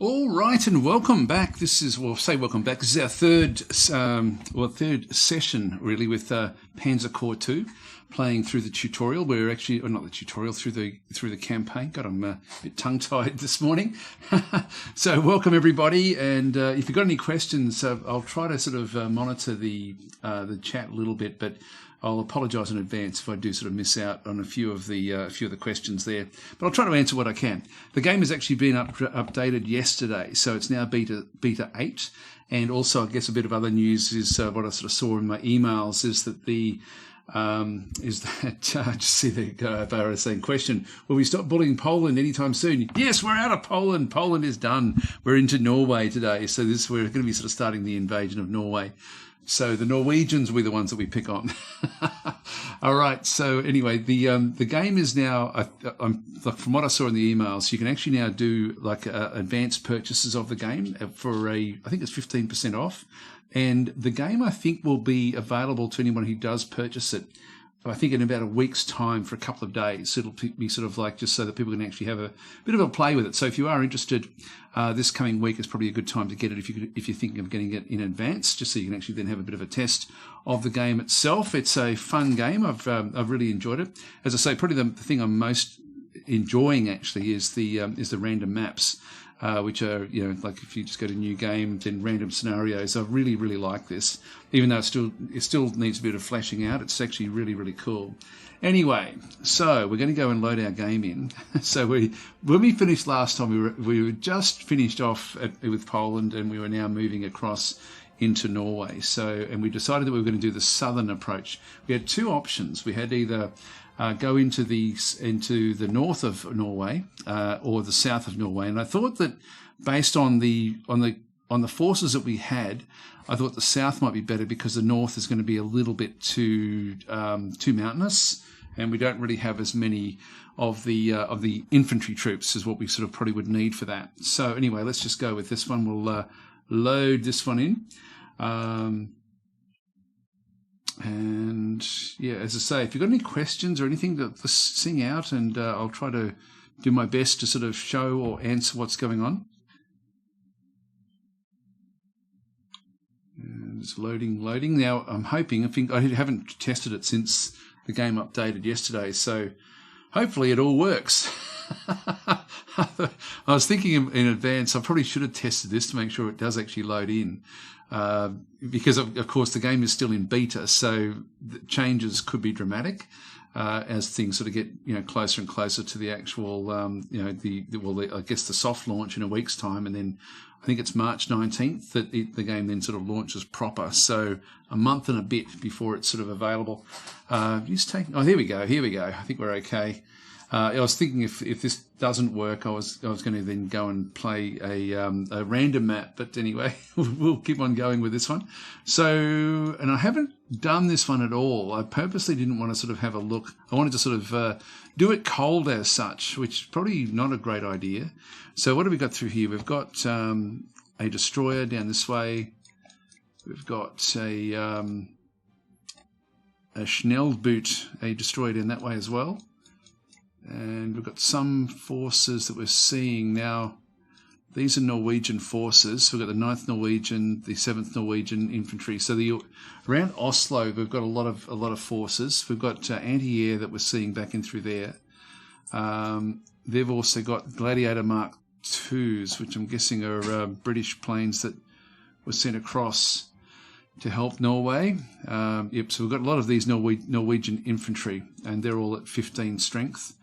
All right, and welcome back. This is, welcome back. This is our third session, really, with Panzer Corps 2, playing through the tutorial. We're actually, or not the tutorial, through the campaign. God, I'm a bit tongue-tied this morning. So, welcome everybody. And if you've got any questions, I'll try to sort of monitor the chat a little bit, but I'll apologise in advance if I do sort of miss out on a few of the questions there. But I'll try to answer what I can. The game has actually been updated yesterday, so it's now beta 8. And also, I guess a bit of other news is what I sort of saw in my emails is that just see the Barra saying, question, will we stop bullying Poland anytime soon? Yes, we're out of Poland. Poland is done. We're into Norway today. So we're going to be sort of starting the invasion of Norway. So the Norwegians will be the ones that we pick on. All right. So anyway, the game is now, from what I saw in the emails, you can actually now do like advanced purchases of the game for I think it's 15% off. And the game, I think, will be available to anyone who does purchase it, I think, in about a week's time for a couple of days. It'll be sort of like just so that people can actually have a bit of a play with it. So if you are interested, this coming week is probably a good time to get it if you're thinking of getting it in advance, just so you can actually then have a bit of a test of the game itself. It's a fun game. I've really enjoyed it. As I say, probably the thing I'm most enjoying actually is the random maps. Which are, like if you just go to new game, then random scenarios. I really, really like this. Even though it still needs a bit of fleshing out, it's actually really, really cool. Anyway, so we're going to go and load our game in. So when we finished last time, we were just finished off with Poland, and we were now moving across into Norway. And we decided that we were going to do the southern approach. We had two options. We had either go into the north of Norway or the south of Norway, and I thought that based on the forces that we had, I thought the south might be better because the north is going to be a little bit too mountainous, and we don't really have as many of the infantry troops as what we sort of probably would need for that. So anyway, let's just go with this one. We'll load this one in. And yeah, as I say, if you've got any questions or anything, just sing out, and I'll try to do my best to sort of show or answer what's going on. And it's loading. Now, I'm hoping, I haven't tested it since the game updated yesterday, so hopefully it all works. I was thinking in advance, I probably should have tested this to make sure it does actually load in. Because of course the game is still in beta, so the changes could be dramatic as things sort of get closer and closer to the actual I guess the soft launch in a week's time, and then I think it's March 19th that the game then sort of launches proper. So a month and a bit before it's sort of available. Here we go. I think we're okay. I was thinking if this doesn't work, I was going to then go and play a random map. But anyway, we'll keep on going with this one. So, and I haven't done this one at all. I purposely didn't want to sort of have a look. I wanted to sort of do it cold as such, which is probably not a great idea. So what have we got through here? We've got a destroyer down this way. We've got a Schnellboot, a destroyer down that way as well. And we've got some forces that we're seeing now. These are Norwegian forces. So we've got the 9th Norwegian, the 7th Norwegian infantry. So around Oslo, we've got a lot of forces. We've got anti-air that we're seeing back in through there. They've also got Gladiator Mark IIs, which I'm guessing are British planes that were sent across to help Norway. So we've got a lot of these Norwegian infantry, and they're all at 15 strength.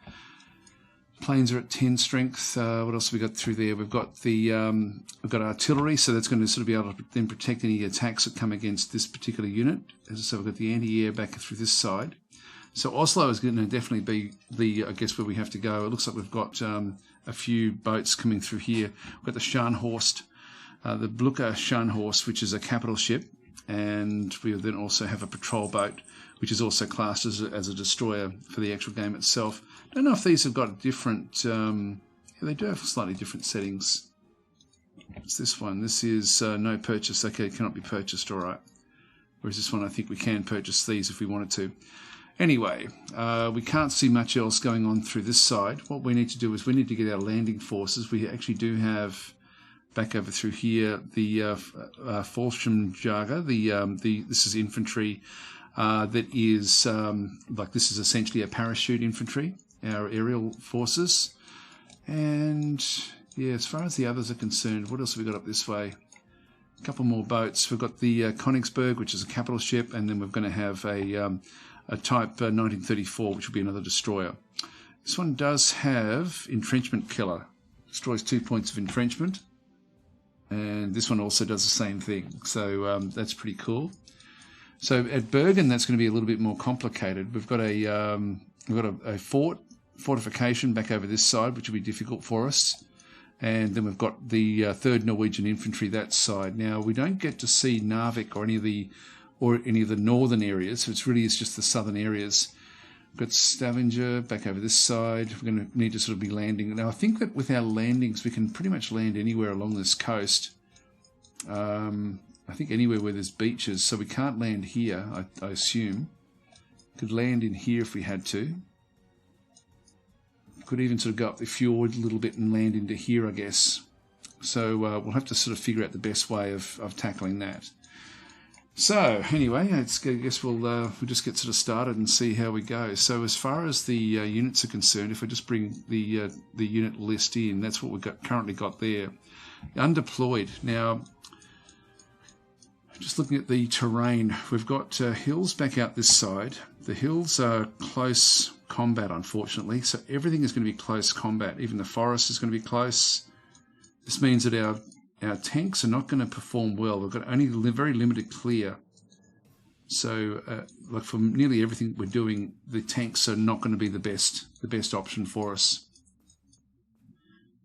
Planes are at 10 strength. What else have we got through there? We've got we've got artillery, so that's going to sort of be able to then protect any attacks that come against this particular unit. As I said, we've got the anti-air back through this side. So Oslo is going to definitely be I guess, where we have to go. It looks like we've got a few boats coming through here. We've got the Scharnhorst, the Blucher Scharnhorst, which is a capital ship. And we then also have a patrol boat, which is also classed as a destroyer for the actual game itself. Don't know if these have got different... they do have slightly different settings. What's this one? This is no purchase. Okay, it cannot be purchased, all right. Whereas this one, I think we can purchase these if we wanted to. Anyway, we can't see much else going on through this side. What we need to do is we need to get our landing forces. We actually do have back over through here, the Fallschirmjäger, this is infantry that is like this is essentially a parachute infantry, our aerial forces. And yeah, as far as the others are concerned, what else have we got up this way? A couple more boats. We've got the Königsberg, which is a capital ship, and then we're going to have a Type 1934, which will be another destroyer. This one does have entrenchment killer, destroys 2 points of entrenchment, and this one also does the same thing. So that's pretty cool. So at Bergen, that's going to be a little bit more complicated. We've got a fortification back over this side, which will be difficult for us. And then we've got the 3rd Norwegian Infantry that side. Now, we don't get to see Narvik or any of the northern areas, so it's really just the southern areas. We've got Stavanger back over this side. We're going to need to sort of be landing. Now, I think that with our landings, we can pretty much land anywhere along this coast. I think anywhere where there's beaches, so we can't land here, I assume. Could land in here if we had to. Could even sort of go up the fjord a little bit and land into here, I guess. So we'll have to sort of figure out the best way of tackling that. So anyway, I guess we'll just get sort of started and see how we go. So as far as the units are concerned, if I just bring the unit list in, that's what we've currently got there. Undeployed. Now, just looking at the terrain, we've got hills back out this side. The hills are close combat, unfortunately, so everything is going to be close combat. Even the forest is going to be close. This means that our tanks are not going to perform well. We've got only very limited clear. So, like for nearly everything we're doing, the tanks are not going to be the best option for us.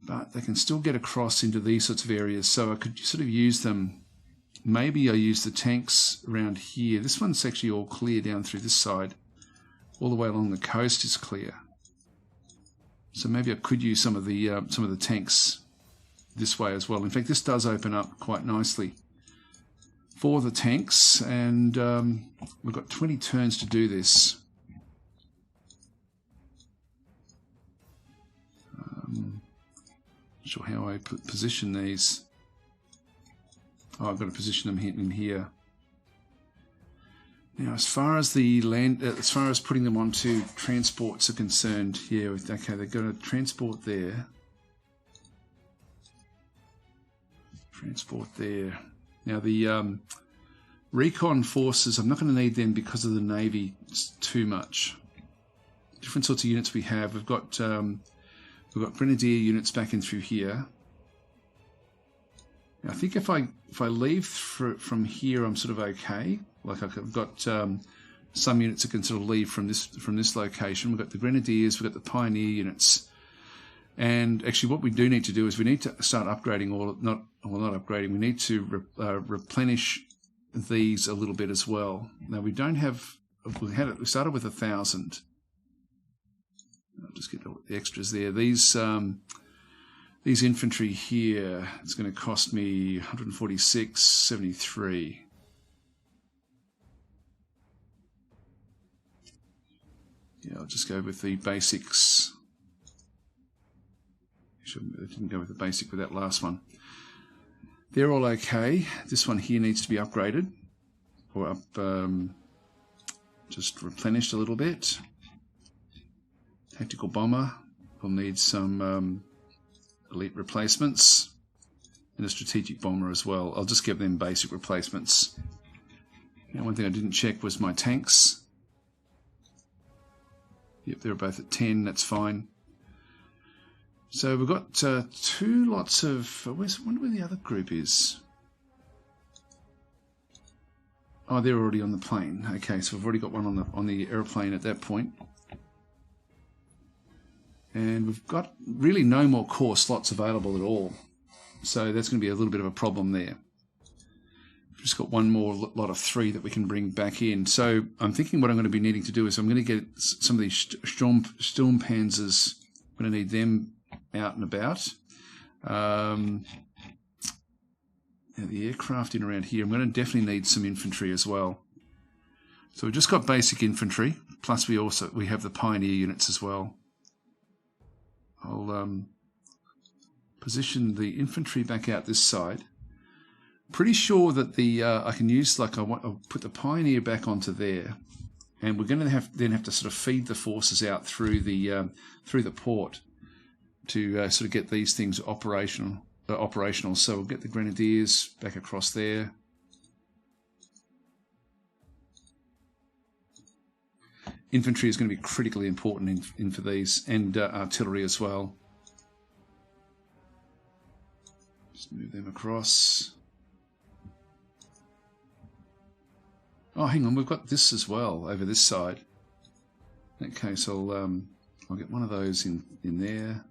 But they can still get across into these sorts of areas, so I could sort of use them. Maybe I use the tanks around here. This one's actually all clear down through this side. All the way along the coast is clear. So maybe I could use some of the tanks this way as well. In fact, this does open up quite nicely for the tanks, and we've got 20 turns to do this. Not sure how I position these. Oh, I've got to position them in here. Now, as far as putting them onto transports are concerned, yeah, okay, they've got a transport there. Transport there. Now, the recon forces, I'm not going to need them because of the Navy too much. Different sorts of units we have. We've got grenadier units back in through here. Now, I think if I leave from here, I'm sort of okay. Like I've got some units that can sort of leave from this location. We've got the grenadiers, we've got the pioneer units, and actually, what we do need to do is we need to start upgrading, not upgrading. We need to replenish these a little bit as well. Now we don't have. We started with 1,000. I'll just get the extras there. These infantry here, it's going to cost me 146.73. Yeah, I'll just go with the basics. I didn't go with the basic with that last one. They're all okay. This one here needs to be upgraded, or just replenished a little bit. Tactical bomber will need some elite replacements, and a strategic bomber as well. I'll just give them basic replacements. Now, one thing I didn't check was my tanks. Yep, they're both at 10, that's fine. So we've got 2 lots of... I wonder where the other group is. Oh, they're already on the plane. Okay, so we've already got one on the airplane at that point. And we've got really no more core slots available at all. So that's going to be a little bit of a problem there. We've just got one more lot of 3 that we can bring back in. So I'm thinking what I'm going to be needing to do is I'm going to get some of these Sturmpanzers. I'm going to need them out and about. The aircraft in around here. I'm going to definitely need some infantry as well. So we've just got basic infantry. Plus we have the pioneer units as well. I'll position the infantry back out this side. Pretty sure that the I can use, like, I'll put the Pioneer back onto there, and we're going to have to sort of feed the forces out through the port to sort of get these things operational. So we'll get the Grenadiers back across there. Infantry is going to be critically important in for these, and artillery as well. Just move them across. Oh, hang on, we've got this as well over this side. In that case, I'll get one of those in there.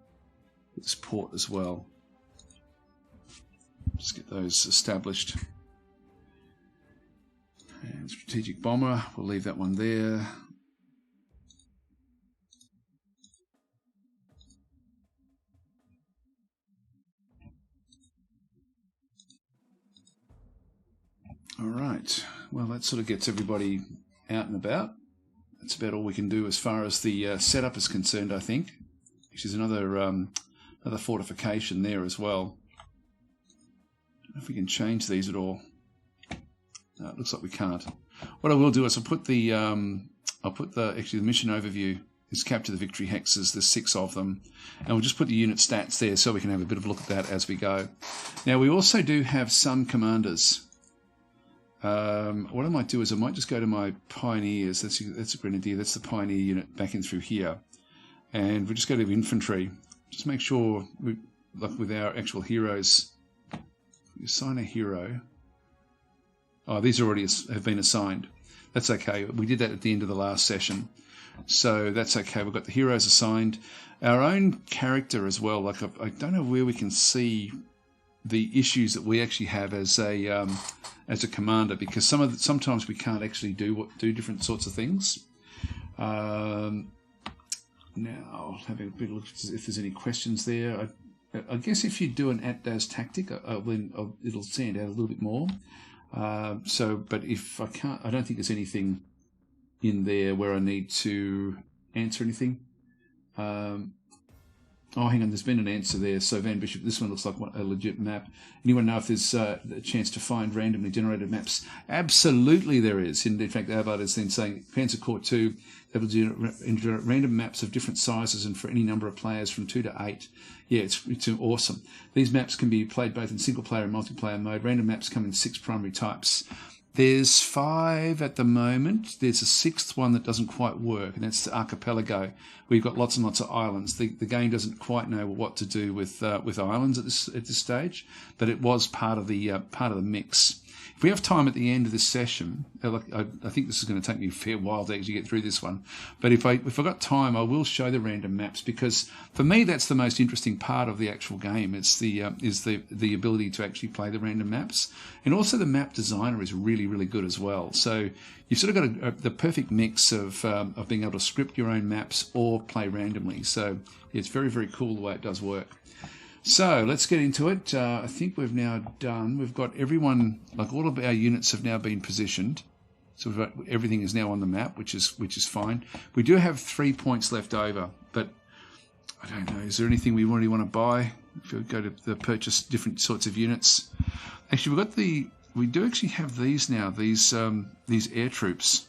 Get this port as well. Just get those established. And strategic bomber, we'll leave that one there. All right, well, that sort of gets everybody out and about. That's about all we can do as far as the setup is concerned, I think. Which is another fortification there as well. I don't know if we can change these at all. No, it looks like we can't. What I will do is I'll put the mission overview is capture the victory hexes. There's 6 of them, and we'll just put the unit stats there so we can have a bit of a look at that as we go. Now, we also do have some commanders. What I might do is I might just go to my Pioneers. That's a Grenadier. That's the Pioneer unit back in through here, and we'll just go to infantry. Just make sure we, like with our actual heroes, we assign a hero. Oh, these already have been assigned. That's okay. We did that at the end of the last session, so that's okay. We've got the heroes assigned. Our own character as well. Like I don't know where we can see the issues that we actually have as a commander, because sometimes we can't actually do different sorts of things. Now, having a bit of look if there's any questions there. I guess if you do an at-das tactic, then it'll stand out a little bit more. But if I can't, I don't think there's anything in there where I need to answer anything. Oh, hang on, there's been an answer there. So Van Bishop, this one looks like a legit map. Anyone know if there's a chance to find randomly generated maps? Absolutely there is. In fact, Albert is then saying Panzer Corps 2, they will generate random maps of different sizes and for any number of players from 2 to 8. Yeah, it's awesome. These maps can be played both in single player and multiplayer mode. Random maps come in 6 primary types. There's 5 at the moment. There's a 6th one that doesn't quite work, and that's the archipelago. We've got lots and lots of islands. The game doesn't quite know what to do with islands at this stage, but it was part of the mix. If we have time at the end of this session, I think this is going to take me a fair while to actually get through this one. But if I've got time, I will show the random maps, because for me that's the most interesting part of the actual game. It's the ability to actually play the random maps, and also the map designer is really, really good as well. So you've sort of got the perfect mix of being able to script your own maps or play randomly. So it's very, very cool the way it does work. So let's get into it. I think we've now done. We've got everyone, like all of our units have now been positioned. So we've got, everything is now on the map, which is fine. We do have 3 points left over, but I don't know. Is there anything we really want to buy? If we go to the purchase different sorts of units. Actually, we do actually have these now. These air troops.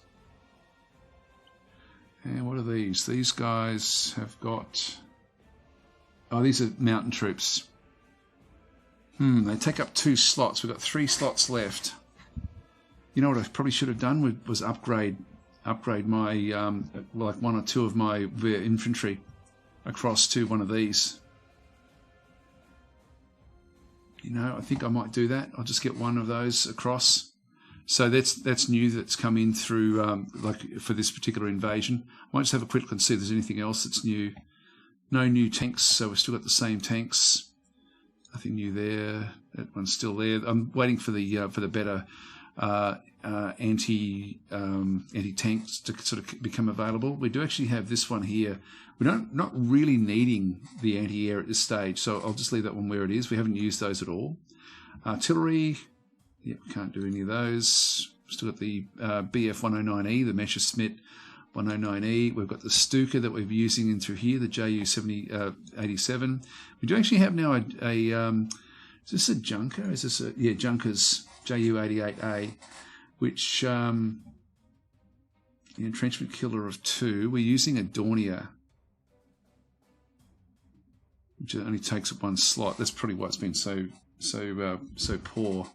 And what are these? These guys have got. Oh, these are mountain troops. They take up 2 slots. We've got 3 slots left. You know what I probably should have done was upgrade my like 1 or 2 of my infantry across to one of these. You know, I think I might do that. I'll just get 1 of those across. So that's new. That's come in through like for this particular invasion. I might just have a quick look and see if there's anything else that's new. No new tanks, so we've still got the same tanks. Nothing new there. That one's still there. I'm waiting for the better anti-tanks to sort of become available. We do actually have this one here. We're not really needing the anti-air at this stage, so I'll just leave that one where it is. We haven't used those at all. Artillery, we can't do any of those. Still got the BF-109E, the Messerschmitt 109E. We've got the Stuka that we're using in through here, the JU-87. We do actually have now is this a Junker? Is this a, yeah, Junkers JU-88A, which the entrenchment killer of 2. We're using a Dornier, which only takes up 1 slot. That's probably why it's been so poor.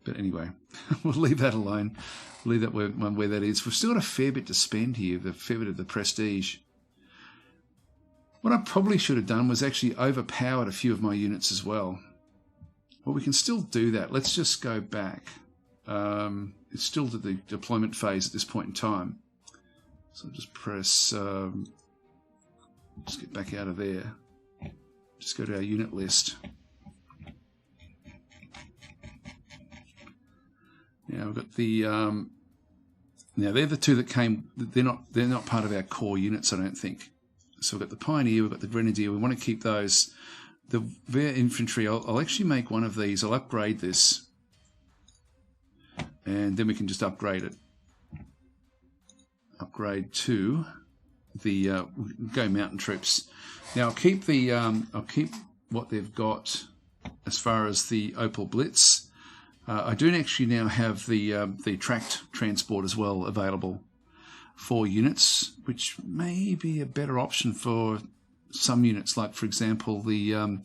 But anyway, we'll leave that alone. We'll leave that where that is. We've still got a fair bit to spend here, a fair bit of the prestige. What I probably should have done was actually overpowered a few of my units as well. Well, we can still do that. Let's just go back. It's still the deployment phase at this point in time. So I'll just press... just get back out of there. Just go to our unit list. Now we've got the now they're the 2 that came. They're not part of our core units, I don't think. So we've got the Pioneer, we've got the Grenadier. We want to keep those. The Wehr Infantry. I'll actually make one of these. I'll upgrade this, and then we can just upgrade it. Upgrade to the go mountain troops. Now I'll keep the I'll keep what they've got as far as the Opel Blitz. I do actually now have the tracked transport as well available for units, which may be a better option for some units, like for example the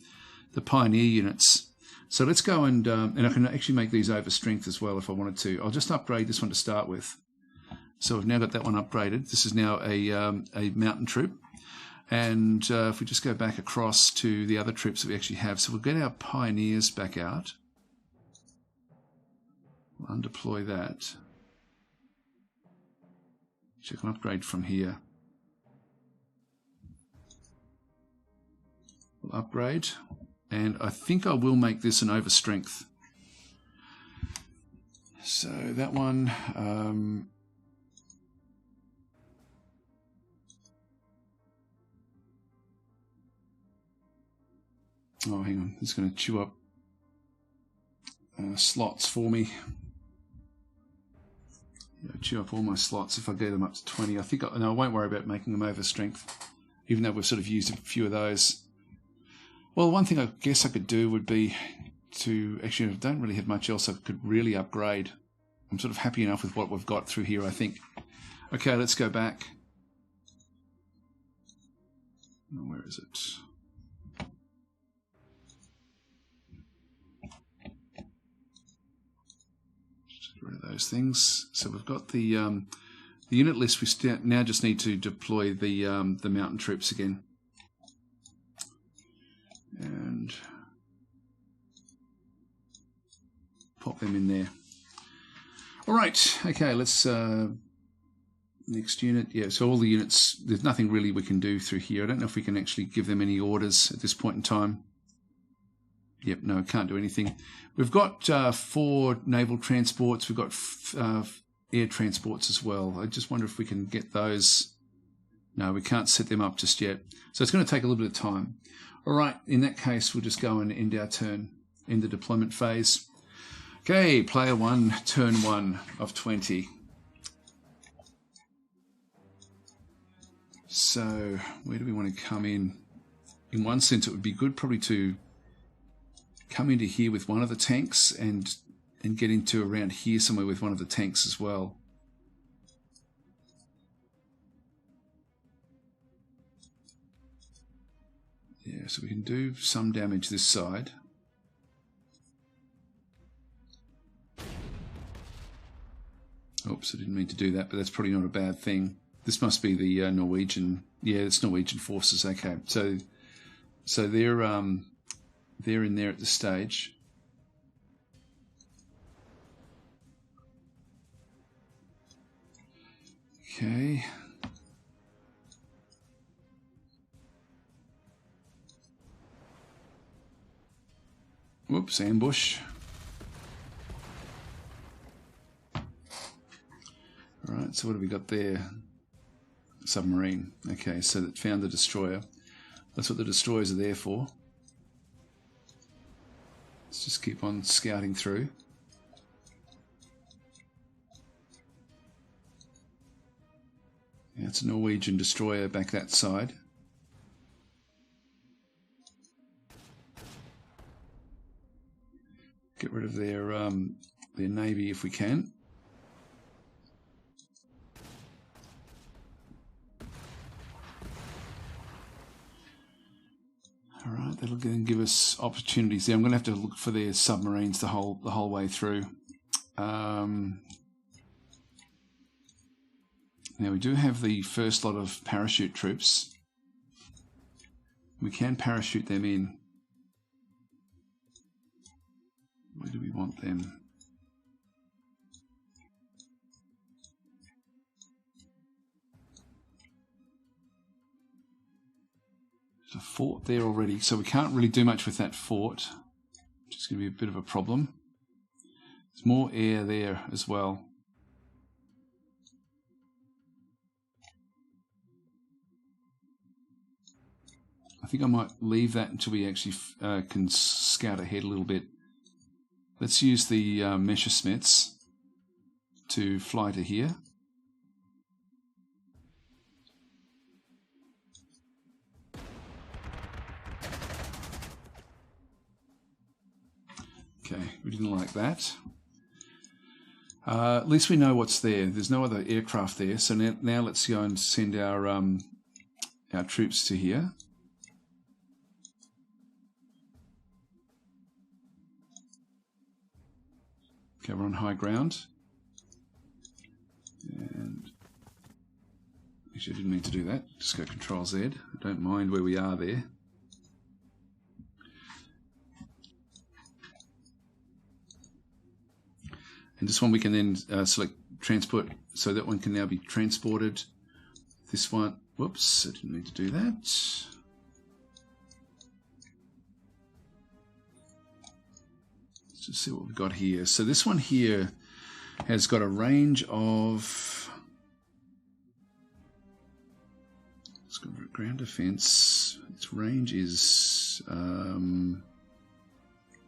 Pioneer units. So let's go and I can actually make these over strength as well if I wanted to. I'll just upgrade this one to start with. So we've now got that one upgraded. This is now a mountain troop. And if we just go back across to the other troops that we actually have, so we'll get our Pioneers back out. We'll undeploy that. Check an upgrade from here. We'll upgrade. And I think I will make this an overstrength. So that one... oh, hang on. It's going to chew up slots for me. Chew up all my slots if I get them up to 20. I think I won't worry about making them over strength, even though we've sort of used a few of those. Well, one thing I guess I could do would be to actually, I don't really have much else I could really upgrade. I'm sort of happy enough with what we've got through here, I think. Okay, let's go back. Oh, where is it? Rid of those things. So we've got the unit list. We now just need to deploy the mountain troops again, and pop them in there. All right. Okay. Let's next unit. Yeah. So all the units. There's nothing really we can do through here. I don't know if we can actually give them any orders at this point in time. Yep, no, can't do anything. We've got 4 naval transports. We've got air transports as well. I just wonder if we can get those. No, we can't set them up just yet. So it's going to take a little bit of time. All right, in that case, we'll just go and end our turn in the deployment phase. Okay, player 1, turn 1 of 20. So where do we want to come in? In one sense, it would be good probably to come into here with one of the tanks and get into around here somewhere with one of the tanks as well. Yeah, so we can do some damage this side. Oops, I didn't mean to do that, but that's probably not a bad thing. This must be the Norwegian. Yeah, it's Norwegian Forces. Okay, so they're in there at this stage. Okay. Whoops, ambush. All right, so what have we got there? Submarine. Okay, so that found the destroyer. That's what the destroyers are there for. Let's just keep on scouting through. a Norwegian destroyer back that side. Get rid of their navy if we can. All right, that'll give us opportunities there. I'm going to have to look for their submarines the whole way through. Now we do have the first lot of parachute troops. We can parachute them in. Where do we want them? There's a fort there already, so we can't really do much with that fort, which is going to be a bit of a problem. There's more air there as well. I think I might leave that until we actually can scout ahead a little bit. Let's use the Messerschmitts to fly to here. Okay, we didn't like that. At least we know what's there. There's no other aircraft there, so now let's go and send our troops to here. Okay, we're on high ground. And actually, I didn't mean to do that. Just go Control Z. I don't mind where we are there. And this one we can then select transport, so that one can now be transported. This one, whoops, I didn't mean to do that. Let's just see what we've got here. So this one here has got a range of, it's got ground defense. Its range is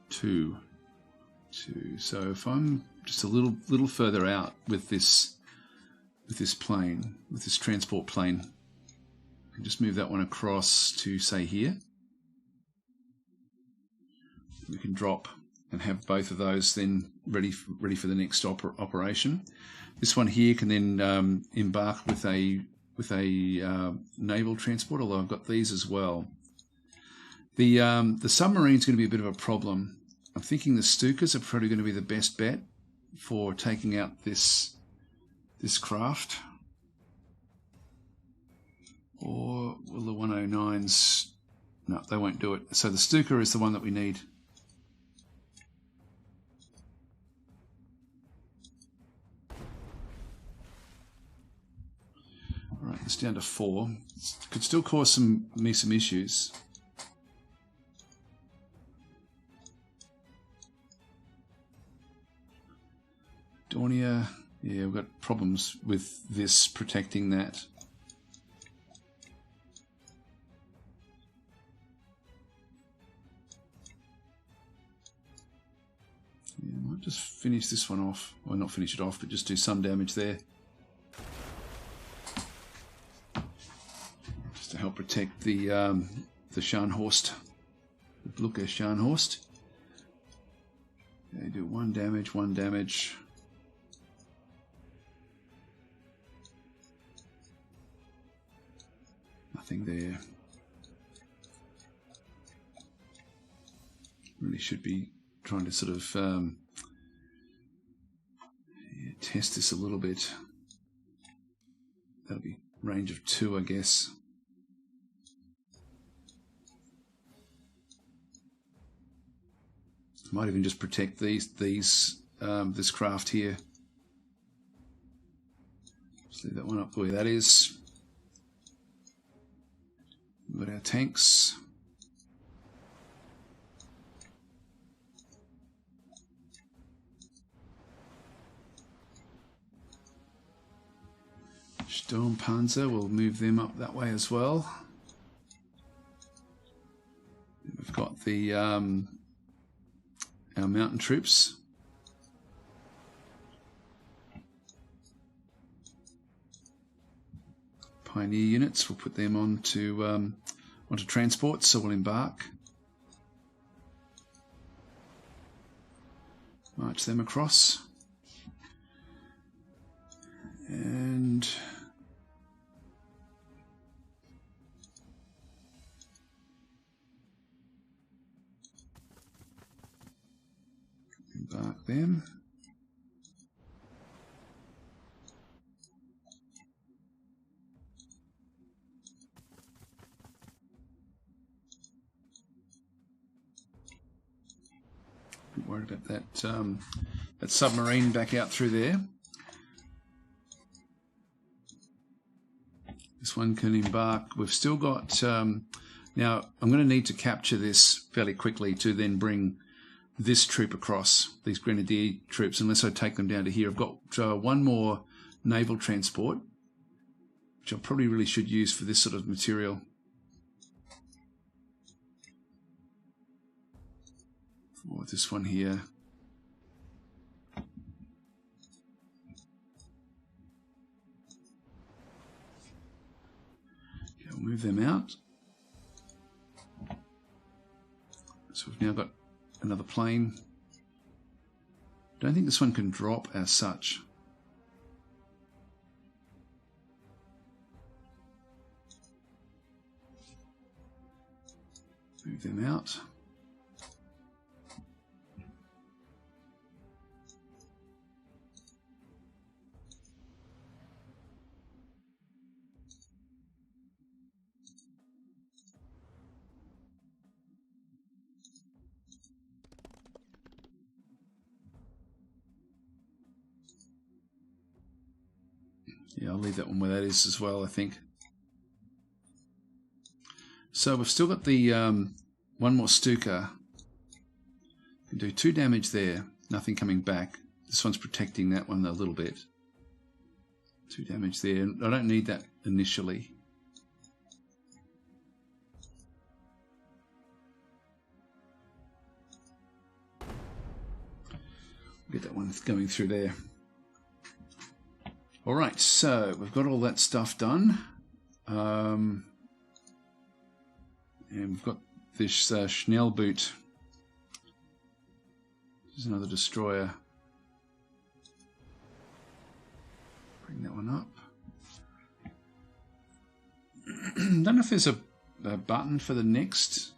2. So if I'm just a little further out with this plane, with this transport plane, I can just move that one across to say here. We can drop and have both of those then ready for the next operation. This one here can then embark with a naval transport, although I've got these as well. The submarine's going to be a bit of a problem. I'm thinking the Stukas are probably going to be the best bet for taking out this craft. Or will the 109s... No, they won't do it. So the Stuka is the one that we need. All right, it's down to 4. It could still cause me some issues. Dornier, yeah, we've got problems with this protecting that. Yeah, I might just finish this one off. Well, not finish it off, but just do some damage there. Just to help protect the Scharnhorst, the Blucher Scharnhorst. Okay, do 1 damage, 1 damage. Nothing there. Really should be trying to sort of test this a little bit. That'll be range of 2, I guess. Might even just protect this craft here. Just leave that one up the way that is. We've got our tanks. Sturm Panzer, we'll move them up that way as well. We've got the our mountain troops. Pioneer units, we'll put them onto transport, so we'll embark. March them across. And embark them. Not worried about that submarine back out through there. This one can embark. We've still got now I'm going to need to capture this fairly quickly to then bring this troop across, these grenadier troops, unless I take them down to here. I've got one more naval transport, which I probably really should use for this sort of material. Or this one here. Okay, I'll move them out. So we've now got another plane. Don't think this one can drop as such. Move them out. Yeah, I'll leave that one where that is as well, I think. So we've still got the one more Stuka. Can do 2 damage there, nothing coming back. This one's protecting that one a little bit. 2 damage there. I don't need that initially. Get that one going through there. All right, so we've got all that stuff done. And we've got this Schnellboot. There's another destroyer. Bring that one up. Don't know if there's a button for the next.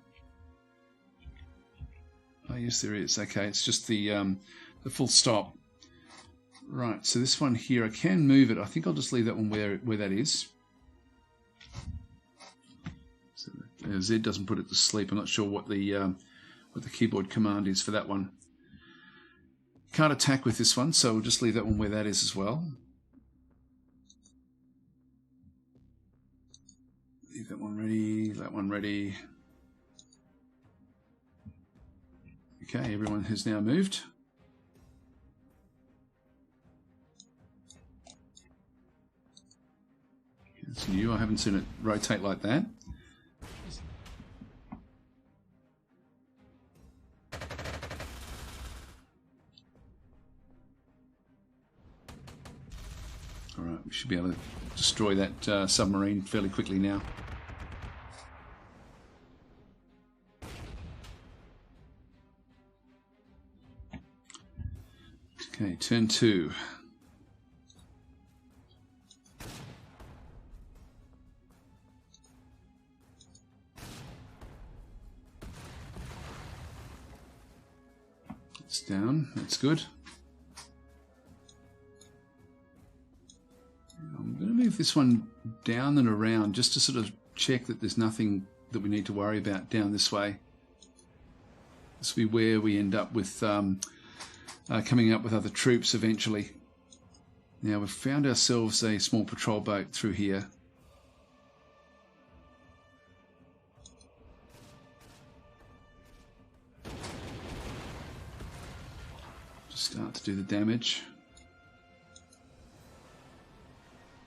Oh, yes, there is. Okay, it's just the full stop. Right, so this one here, I can move it. I think I'll just leave that one where that is. So Z doesn't put it to sleep. I'm not sure what the keyboard command is for that one. Can't attack with this one, so we'll just leave that one where that is as well. Leave that one ready, that one ready. Okay, everyone has now moved. It's new, I haven't seen it rotate like that. Alright, we should be able to destroy that submarine fairly quickly now. Okay, turn 2. It's down, that's good. I'm going to move this one down and around just to sort of check that there's nothing that we need to worry about down this way. This will be where we end up with coming up with other troops eventually. Now we've found ourselves a small patrol boat through here. Just start to do the damage.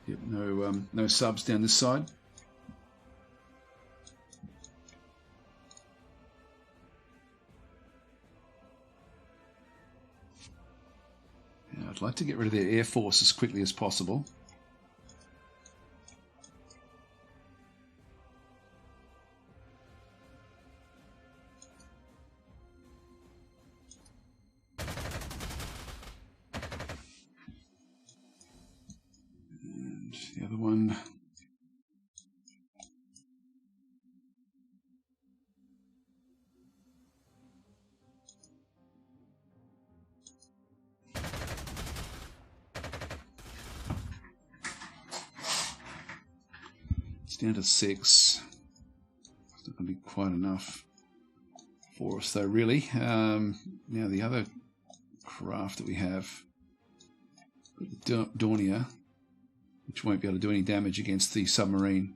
Yep, no subs down this side. I'd like to get rid of their air force as quickly as possible. one. It's down to 6. It's not going to be quite enough for us, though, really. Now, the other craft that we have, Dornier, which won't be able to do any damage against the submarine.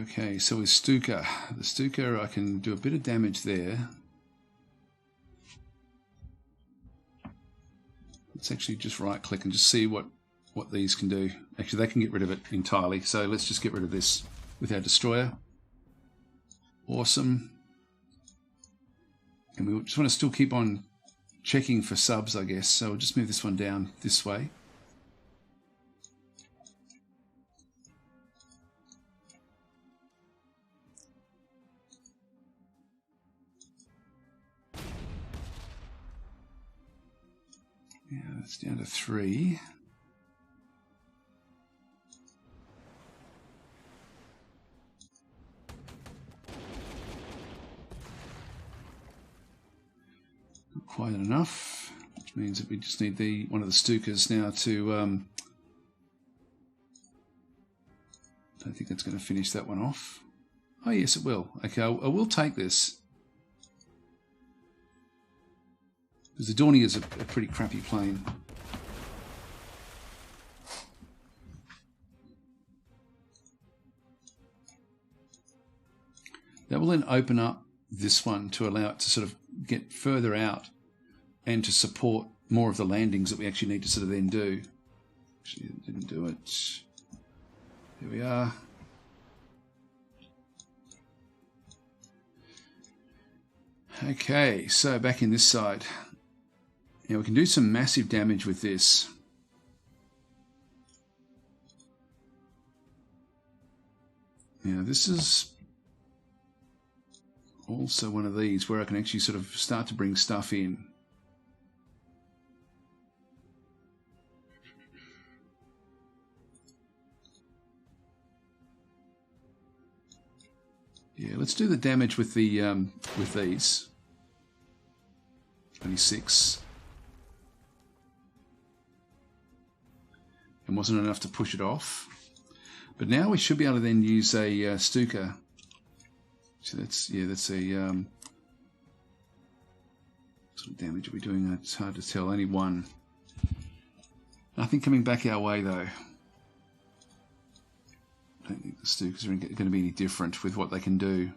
Okay. So with Stuka, the Stuka, I can do a bit of damage there. Let's actually just right-click and just see what these can do. Actually, they can get rid of it entirely. So let's just get rid of this with our destroyer. Awesome. And we just want to still keep on checking for subs, I guess. So we'll just move this one down this way. Yeah, that's down to 3. Not quite enough, which means that we just need one of the Stukas now to... I don't think that's going to finish that one off. Oh yes, it will. Okay, I will take this. Because the Dornier is a pretty crappy plane. That will then open up this one to allow it to sort of get further out and to support more of the landings that we actually need to sort of then do. Actually, it didn't do it. Here we are. Okay, so back in this side. Now we can do some massive damage with this. Now this is also one of these where I can actually sort of start to bring stuff in. Yeah, let's do the damage with the with these. 26. And wasn't enough to push it off. But now we should be able to then use a Stuka. So that's a sort of damage are we doing? It's hard to tell. Only 1. Nothing coming back our way though. I don't think the Stukas are going to be any different with what they can do.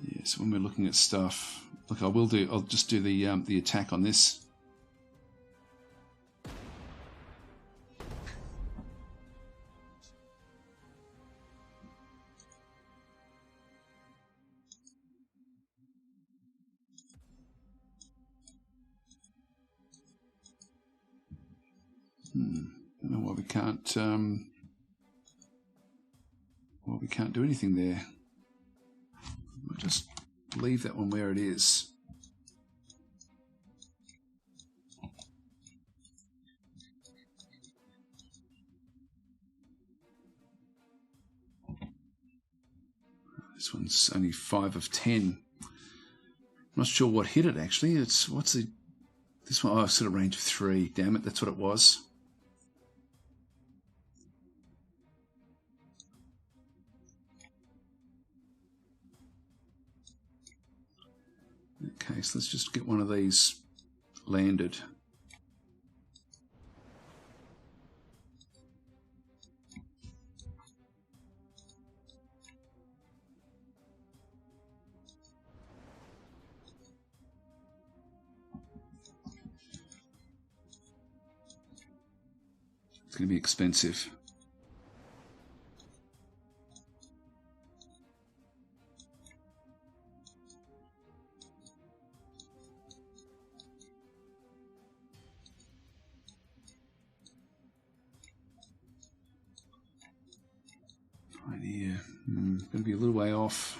Yes, when we're looking at stuff, look, I'll just do the attack on this. I don't know why we can't do anything there. We'll just leave that one where it is. This one's only 5 of 10. I'm not sure what hit it actually. This one? Oh, sort of range of 3. Damn it, that's what it was. Okay, so let's just get one of these landed. It's going to be expensive. Right here. Going to be a little way off.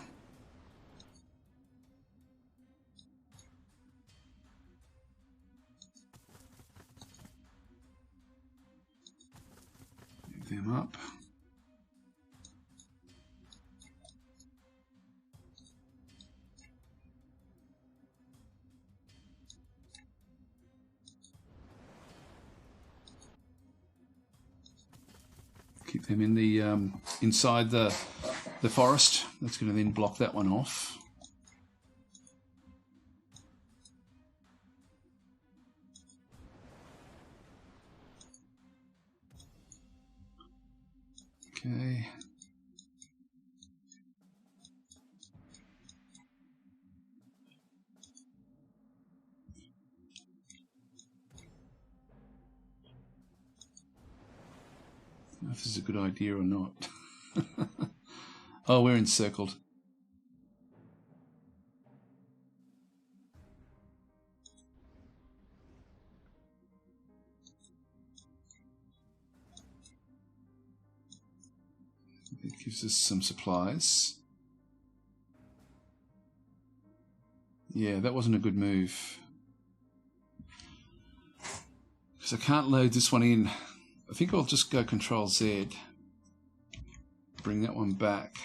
Move them up. Keep them in the inside the forest. That's going to then block that one off. Okay. I don't know if this is a good idea or not. Oh, we're encircled. It gives us some supplies. Yeah, that wasn't a good move. Because I can't load this one in. I think I'll just go Control Z. Bring that one back.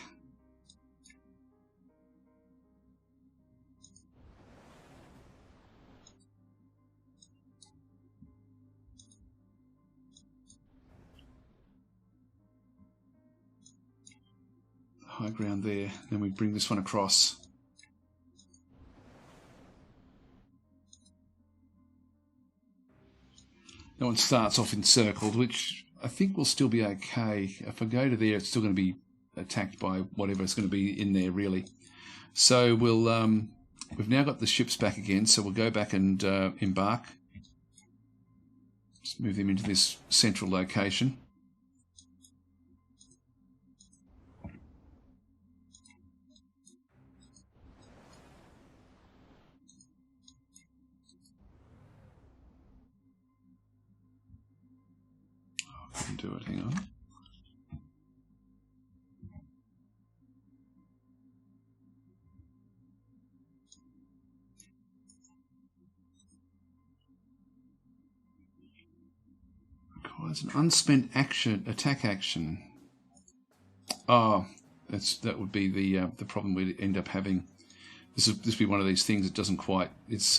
High ground there. Then we bring this one across. That one starts off encircled, which I think will still be okay. If I go to there, it's still going to be attacked by whatever's going to be in there, really. So we'll we've now got the ships back again, so we'll go back and embark. Just move them into this central location. I can do it, hang on. Requires an unspent attack action. Oh, that would be the problem we'd end up having. This would be one of these things that doesn't quite. It's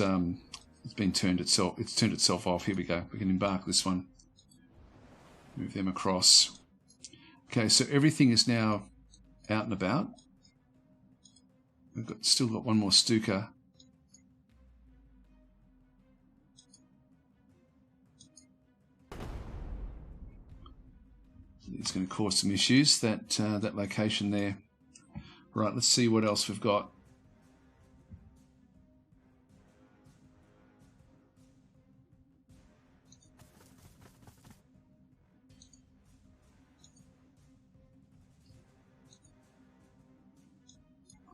been turned itself. It's turned itself off. Here we go. We can embark this one. Move them across. Okay, so everything is now out and about. We've still got one more Stuka. It's going to cause some issues, that location there. Right, let's see what else we've got.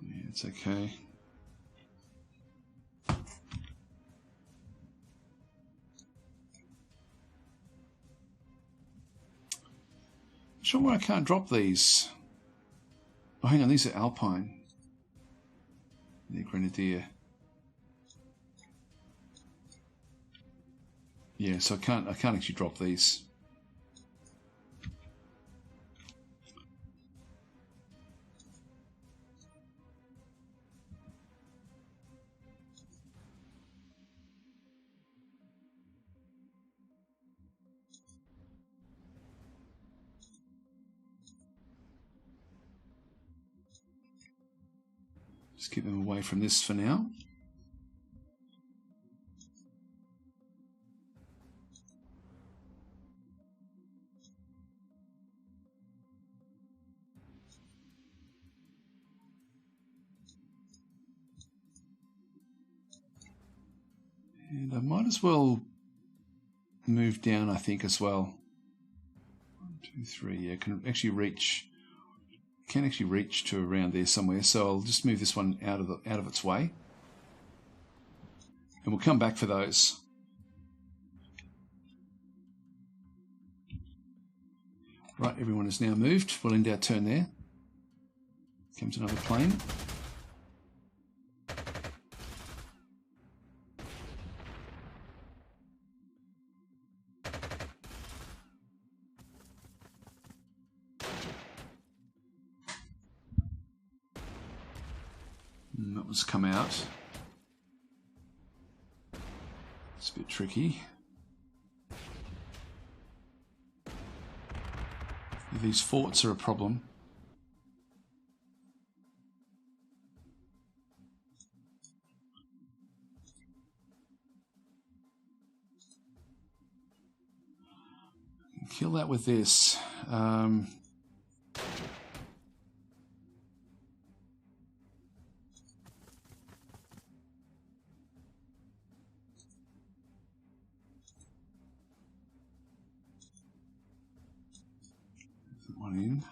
Yeah, it's okay. Sure why I can't drop these. Oh, hang on, these are Alpine. They're Grenadier. Yeah, so I can't actually drop these. Just keep them away from this for now. And I might as well move down, I think, as well. 1, 2, 3. Yeah, can actually reach to around there somewhere. So I'll just move this one out of its way, and we'll come back for those. Right, everyone is now moved. We'll end our turn there. Comes another plane. And that one's come out. It's a bit tricky. These forts are a problem. Kill that with this. One in.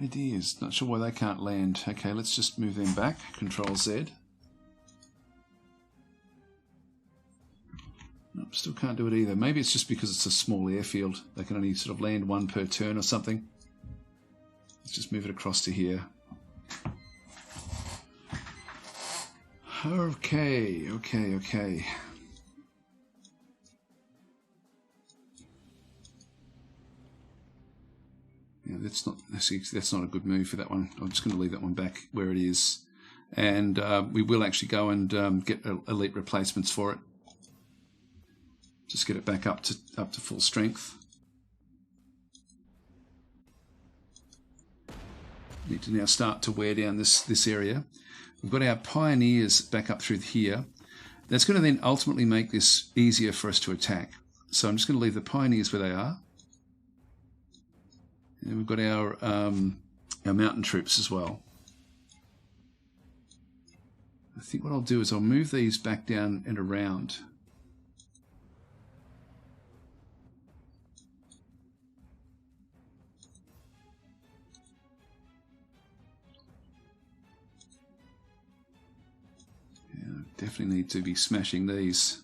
Ideas. Not sure why they can't land. Okay, let's just move them back. Control Z. Nope, still can't do it either. Maybe it's just because it's a small airfield. They can only sort of land one per turn or something. Let's just move it across to here. Okay. Yeah, that's not a good move for that one. I'm just going to leave that one back where it is, and we will actually go and get elite replacements for it. Just get it back up to full strength. Need to now start to wear down this area. We've got our pioneers back up through here. That's going to then ultimately make this easier for us to attack. So I'm just going to leave the pioneers where they are. And we've got our mountain troops as well. I think what I'll do is I'll move these back down and around. Yeah, definitely need to be smashing these.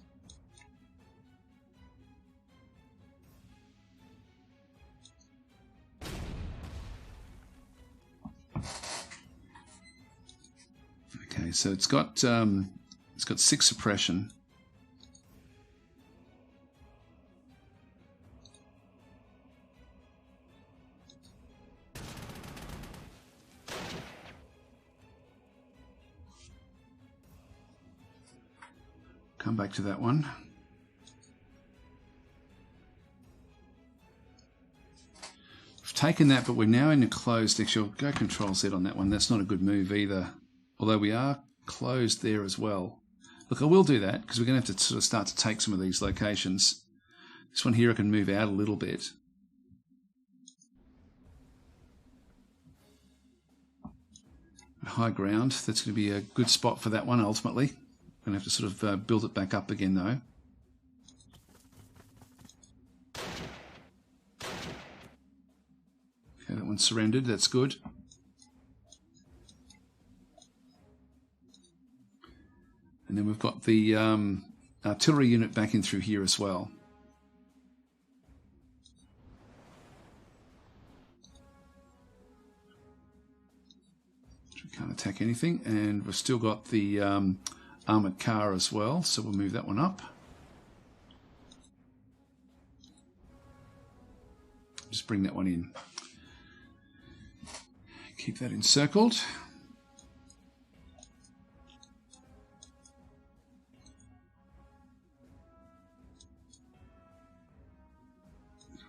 Okay, so it's got 6 suppression. Come back to that one. We've taken that, but we're now in a closed. Actually, I'll go Control Z on that one. That's not a good move either. Although we are closed there as well. Look, I will do that because we're going to have to sort of start to take some of these locations. This one here I can move out a little bit. High ground, that's going to be a good spot for that one ultimately. Going to have to sort of build it back up again though. Okay, that one's surrendered, that's good. And then we've got the artillery unit back in through here as well. We can't attack anything, and we've still got the armoured car as well, so we'll move that one up. Just bring that one in. Keep that encircled.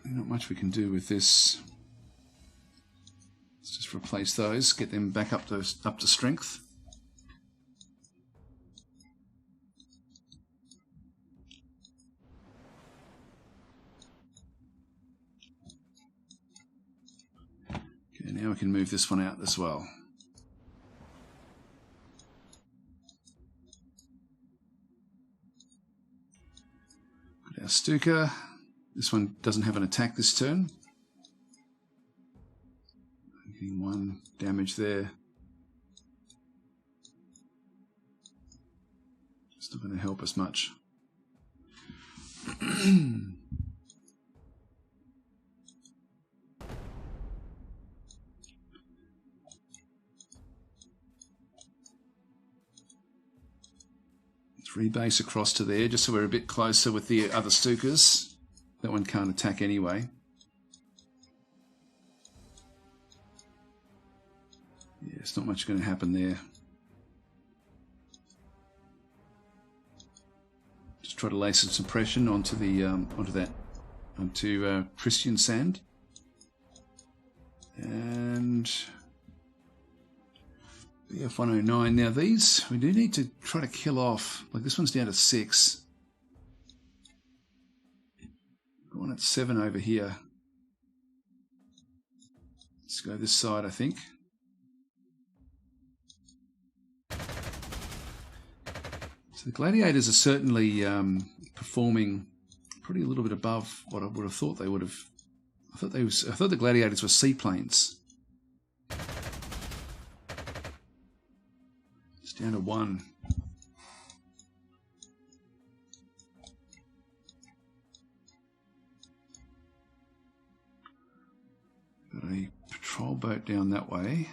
Not much we can do with this. Let's just replace those, get them back up to strength. Okay, now we can move this one out as well. Got our Stuka. This one doesn't have an attack this turn. Getting 1 damage there. It's not going to help us much. Let's rebase across to there, just so we're a bit closer with the other Stukas. That one can't attack anyway. Yeah, it's not much going to happen there. Just try to lay some suppression onto the onto Christian Sand, and the F-109. Now these we do need to try to kill off. Like this one's down to 6. Got one at 7 over here. Let's go this side, I think. So the Gladiators are certainly performing pretty a little bit above what I would have thought they would have. I thought the Gladiators were seaplanes. It's down to 1. Got a patrol boat down that way.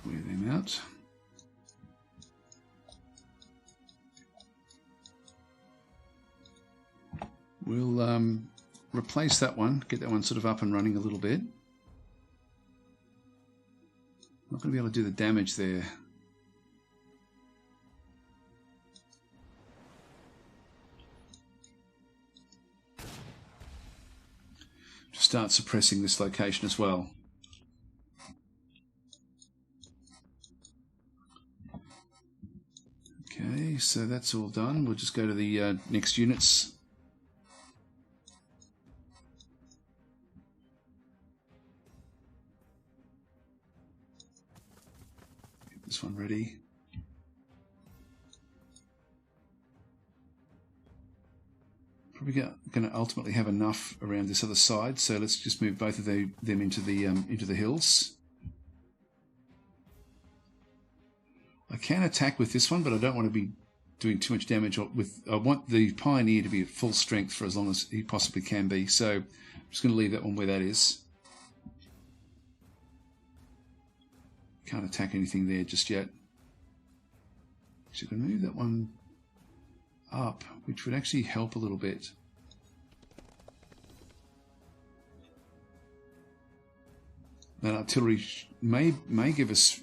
Wear them out. We'll replace that one, get that one sort of up and running a little bit. Not going to be able to do the damage there. Just start suppressing this location as well. Okay, so that's all done. We'll just go to the next units. Get this one ready. Probably going to ultimately have enough around this other side, so let's just move both of them into the hills. I can attack with this one, but I don't want to be doing too much damage with. I want the Pioneer to be at full strength for as long as he possibly can be. So I'm just going to leave that one where that is. Can't attack anything there just yet. So I'm going to move that one up, which would actually help a little bit. That artillery may give us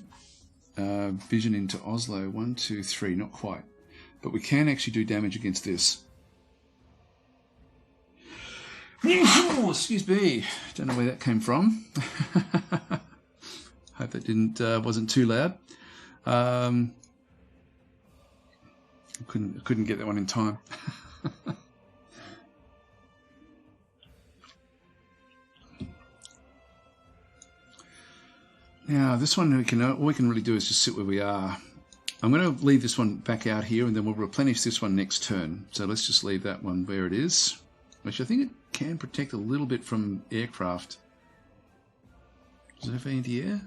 vision into Oslo. 1, 2, 3, not quite, but we can actually do damage against this. Oh, excuse me, don't know where that came from. Hope that wasn't too loud. I couldn't get that one in time. Now this one all we can really do is just sit where we are. I'm going to leave this one back out here, and then we'll replenish this one next turn. So let's just leave that one where it is, which I think it can protect a little bit from aircraft. Does it have anti-air?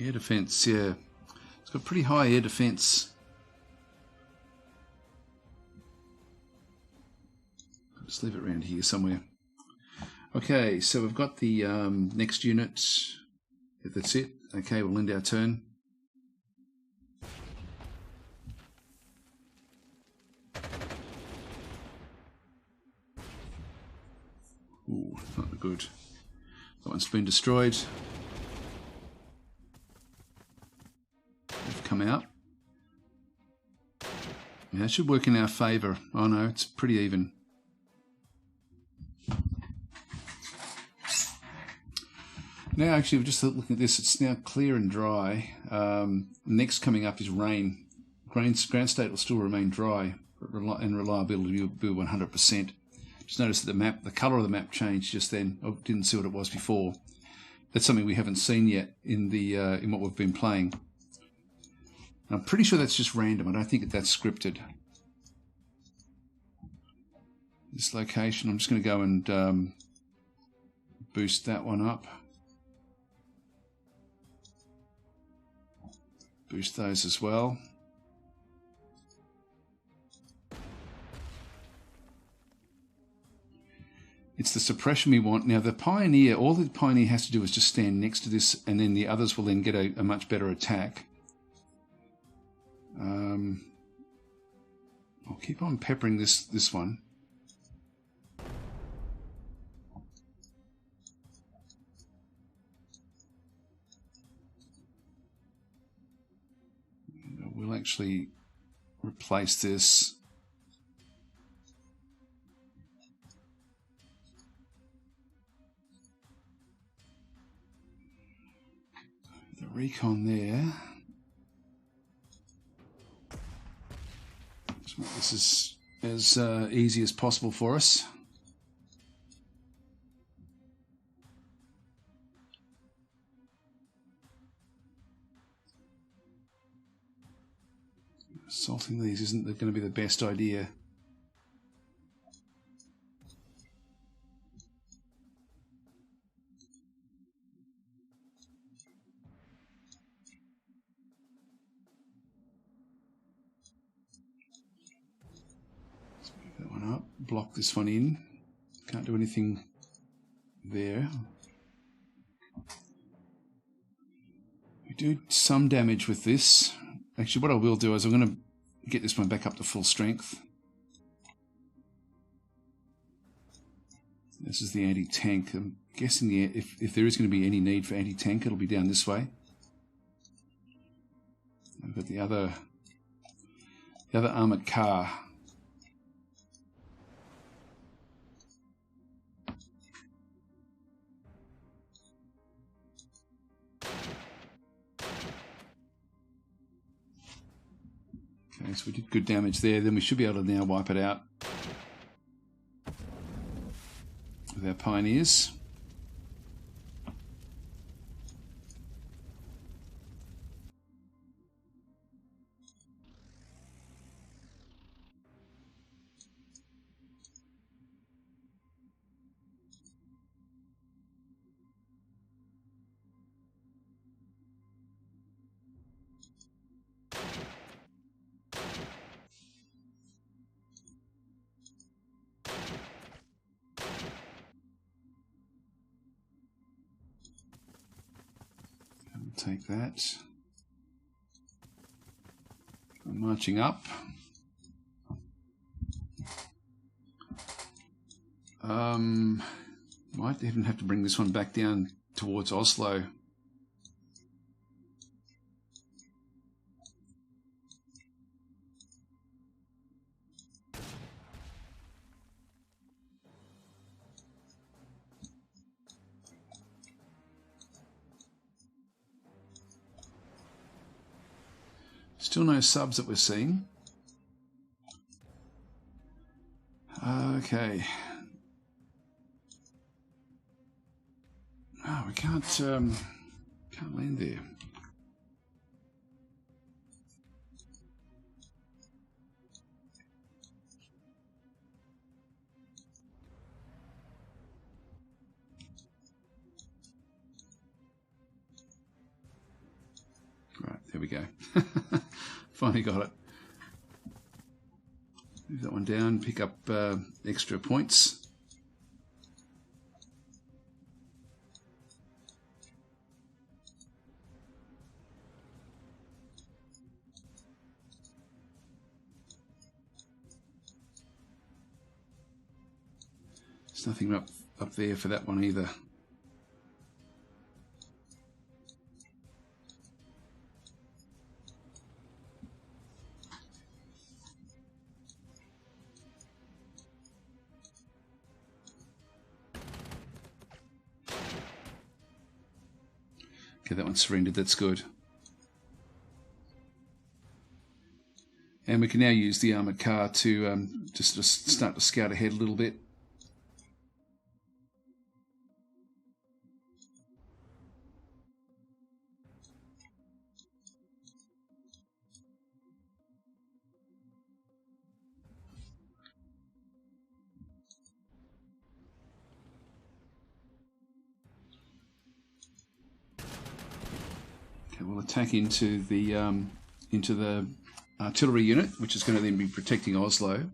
Air defense, yeah. It's got pretty high air defense. Just leave it around here somewhere. Okay, so we've got the next unit. That's it. Okay, we'll end our turn. Ooh, not good. That one's been destroyed. They've come out. Yeah, that should work in our favour. Oh no, it's pretty even. Now, actually, we're just looking at this. It's now clear and dry. Next coming up is rain. Ground state will still remain dry, and reliability will be 100%. Just noticed that the colour of the map changed just then. I didn't see what it was before. That's something we haven't seen yet in what we've been playing. I'm pretty sure that's just random. I don't think that's scripted. This location, I'm just going to go and boost that one up. Boost those as well. It's the suppression we want. Now the Pioneer, all the Pioneer has to do is just stand next to this, and then the others will then get a much better attack. I'll keep on peppering this one. We'll actually replace this. The recon there. Let's make this as easy as possible for us. Assaulting these isn't going to be the best idea. Let's move that one up. Block this one in. Can't do anything there. We do some damage with this. Actually, what I will do is I'm going to get this one back up to full strength. This is the anti-tank. I'm guessing if there is going to be any need for anti-tank, it'll be down this way. I've got the other armoured car. Okay, so we did good damage there. Then we should be able to now wipe it out with our Pioneers. Take that. I'm marching up. Might even have to bring this one back down towards Oslo. Still no subs that we're seeing. Okay. Oh, we can't land there. Right, there we go. Finally got it. Move that one down, pick up extra points. There's nothing up there for that one either. Okay, that one surrendered, that's good. And we can now use the armoured car to just start to scout ahead a little bit. we'll attack into the artillery unit, which is going to then be protecting Oslo.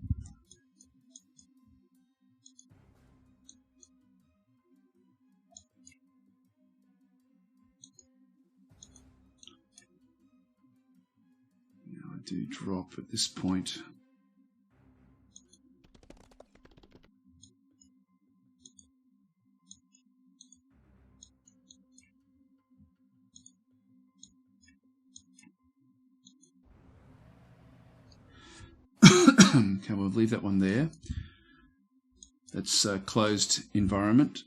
Now I do drop at this point. Okay, we'll leave that one there. That's a closed environment.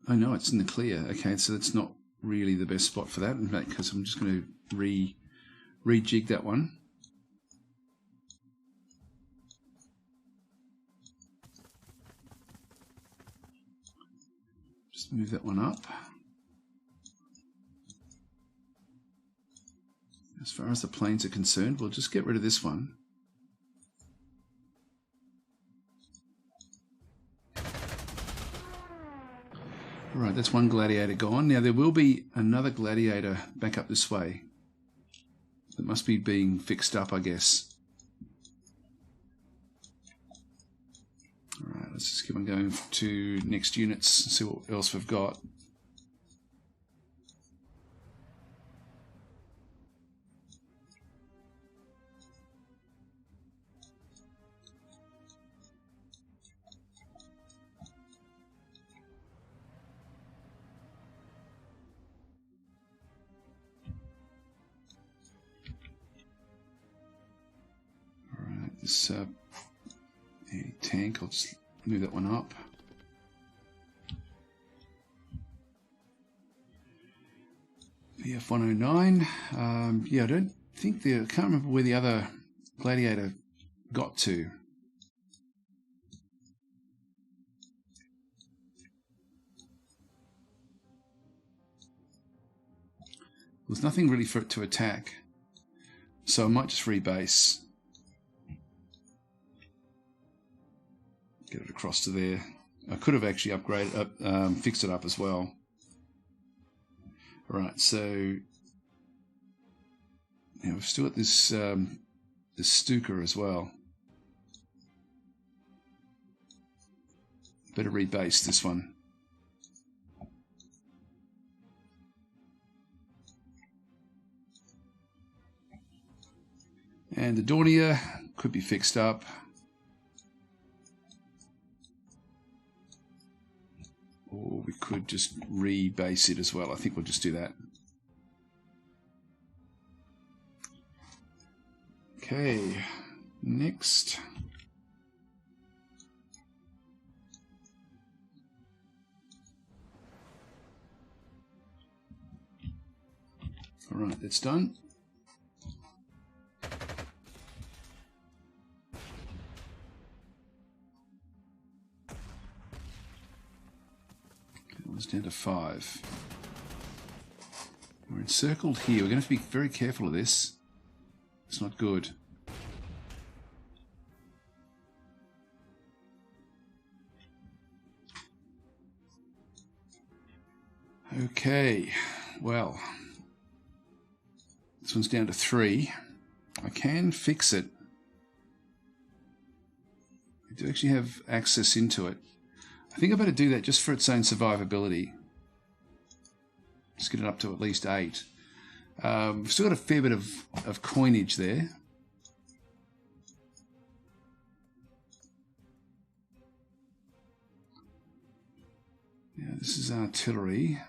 Oh no, it's in the clear. Okay, so that's not really the best spot for that, in fact, because I'm just going to rejig that one. Just move that one up. As far as the planes are concerned, we'll just get rid of this one. Right, that's one gladiator gone. Now there will be another gladiator back up this way. That must be being fixed up, I guess. Alright, let's just keep on going to next units and see what else we've got. This tank, I'll just move that one up. VF-109. Yeah, I don't think I can't remember where the other gladiator got to. There's nothing really for it to attack, so I might just rebase. Get it across to there. I could have actually upgraded, fixed it up as well. Right, so now we've still got this this Stuka as well. Better rebase this one. And the Dornier could be fixed up. Or we could just rebase it as well. I think we'll just do that. Okay, next. All right, that's done. Down to 5. We're encircled here. We're going to have to be very careful of this. It's not good. Okay, well, this one's down to 3. I can fix it. I do actually have access into it. I think I better do that just for its own survivability. Just get it up to at least 8. We've still got a fair bit of coinage there. Now this is artillery.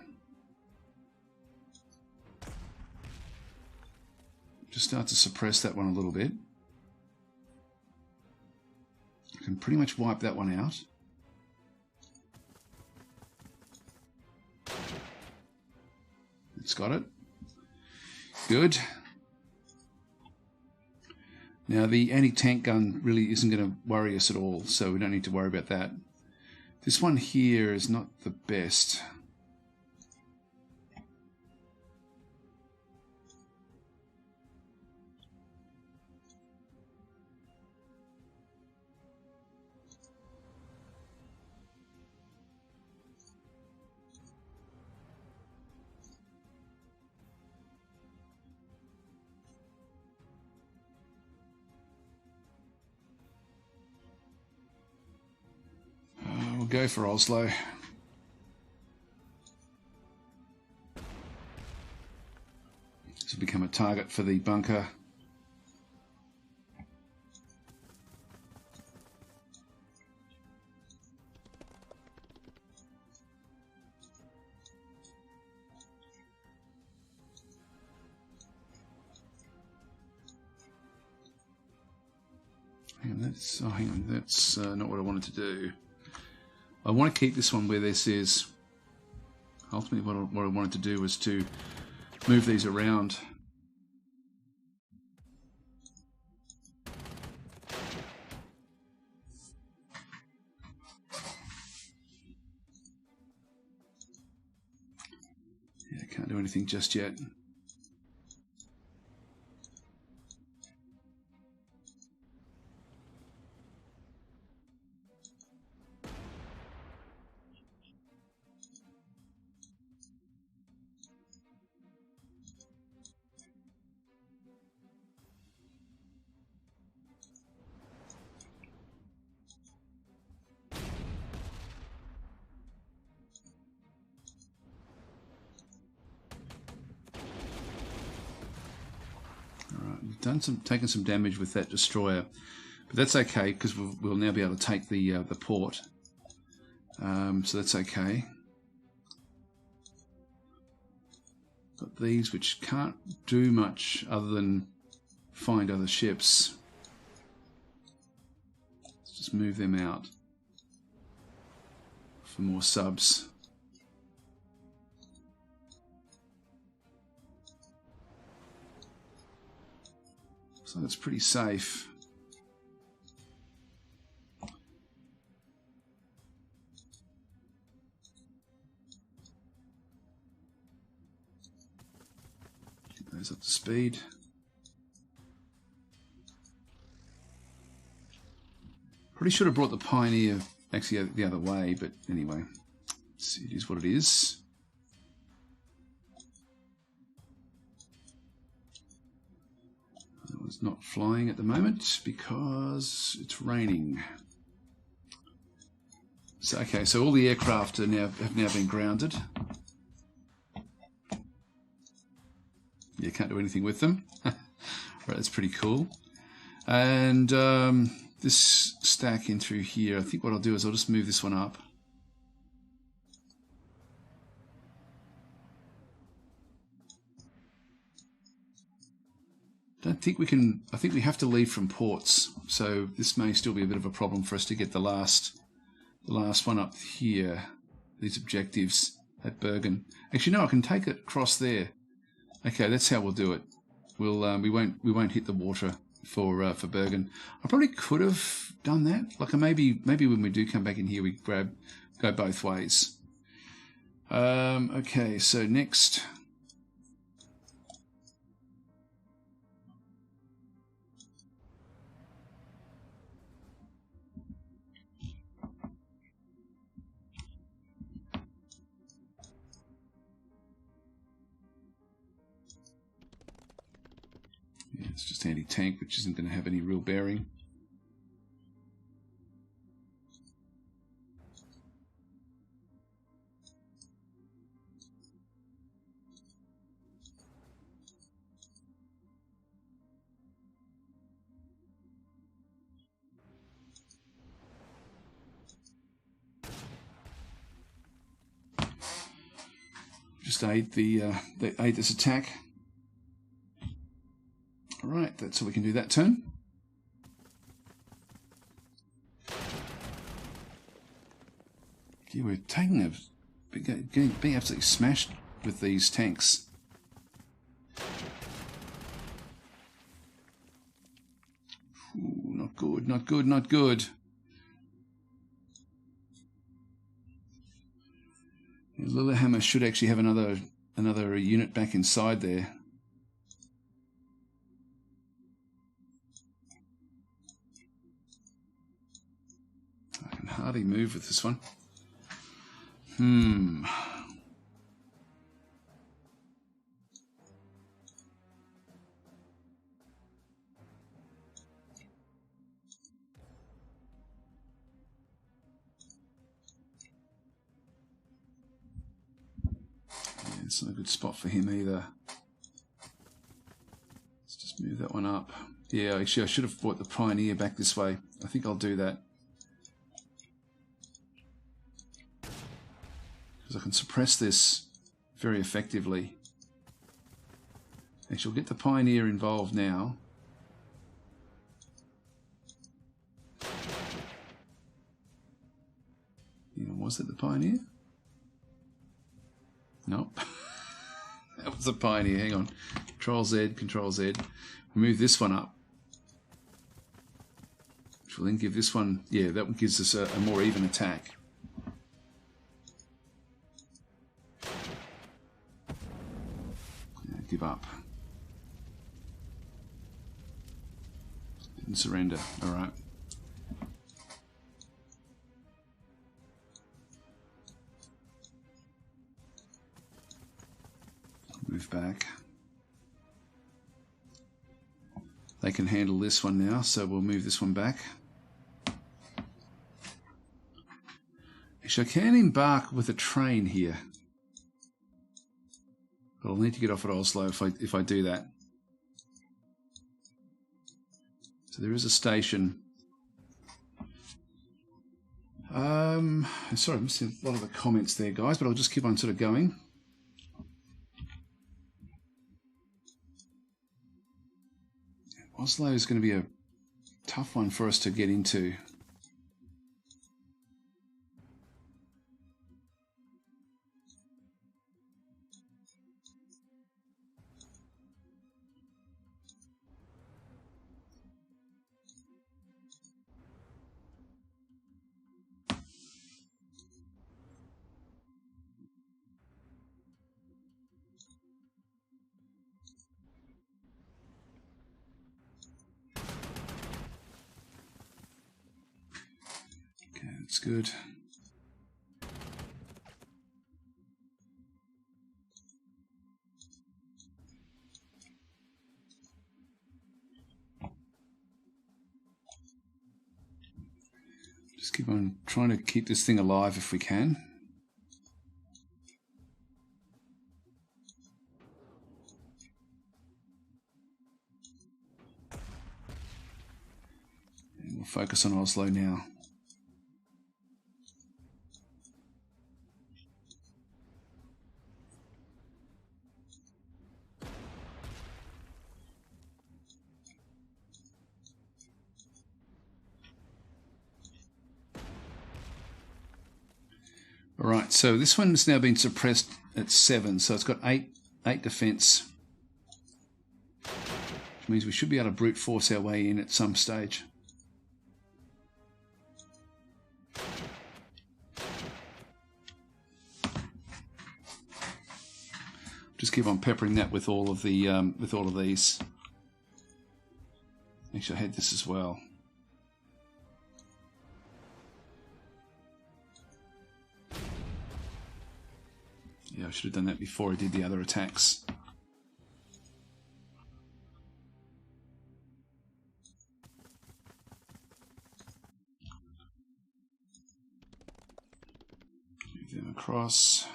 Just start to suppress that one a little bit. I can pretty much wipe that one out. It's got it. Good. Now the anti-tank gun really isn't going to worry us at all, so we don't need to worry about that. This one here is not the best. go for Oslo. This will become a target for the bunker. Hang on, that's not what I wanted to do. I want to keep this one where this is. Ultimately, what I wanted to do was to move these around. Yeah, can't do anything just yet. Taken some damage with that destroyer, but that's okay because we'll now be able to take the port. So that's okay. But these, which can't do much other than find other ships, let's just move them out for more subs. So that's pretty safe. Get those up to speed. Probably should have brought the Pioneer actually the other way, but anyway, it is what it is. It's not flying at the moment because it's raining. So okay, so all the aircraft are have now been grounded. You can't do anything with them. Right, that's pretty cool. And this stack in through here, I think what I'll do is I'll just move this one up. Don't think we can. I think we have to leave from ports, so this may still be a bit of a problem for us to get the last one up here. These objectives at Bergen. Actually, no, I can take it across there. Okay, that's how we'll do it. We'll we won't hit the water for Bergen. I probably could have done that. Like maybe when we do come back in here, we go both ways. Okay, so next. It's just anti-tank, which isn't going to have any real bearing. Just aid this attack. Alright, that's how we can do that turn. Yeah, we're taking being absolutely smashed with these tanks. Ooh, not good, not good, not good. Lillehammer should actually have another unit back inside there. I can hardly move with this one. It's not a good spot for him either. Let's just move that one up. Yeah, actually I should have brought the Pioneer back this way. I think I'll do that. Because I can suppress this very effectively. Actually, we'll get the Pioneer involved now. Was it the Pioneer? Nope. That was the Pioneer. Hang on. Control Z, Control Z. We'll move this one up. Which will then give this one... Yeah, that one gives us a more even attack. Yeah, give up. Didn't surrender. Alright. Move back. They can handle this one now, so we'll move this one back. Actually, I can embark with a train here. But I'll need to get off at Oslo if I do that. So there is a station. Sorry, I'm missing a lot of the comments there, guys, but I'll just keep on sort of going. Oslo is going to be a tough one for us to get into. That's good. Just keep on trying to keep this thing alive if we can. And we'll focus on Oslo now. Alright, so this one's now been suppressed at 7, so it's got 8 defense. Which means we should be able to brute force our way in at some stage. Just keep on peppering that with all of the these. Actually, I had this as well. Yeah, I should have done that before I did the other attacks. Move them across.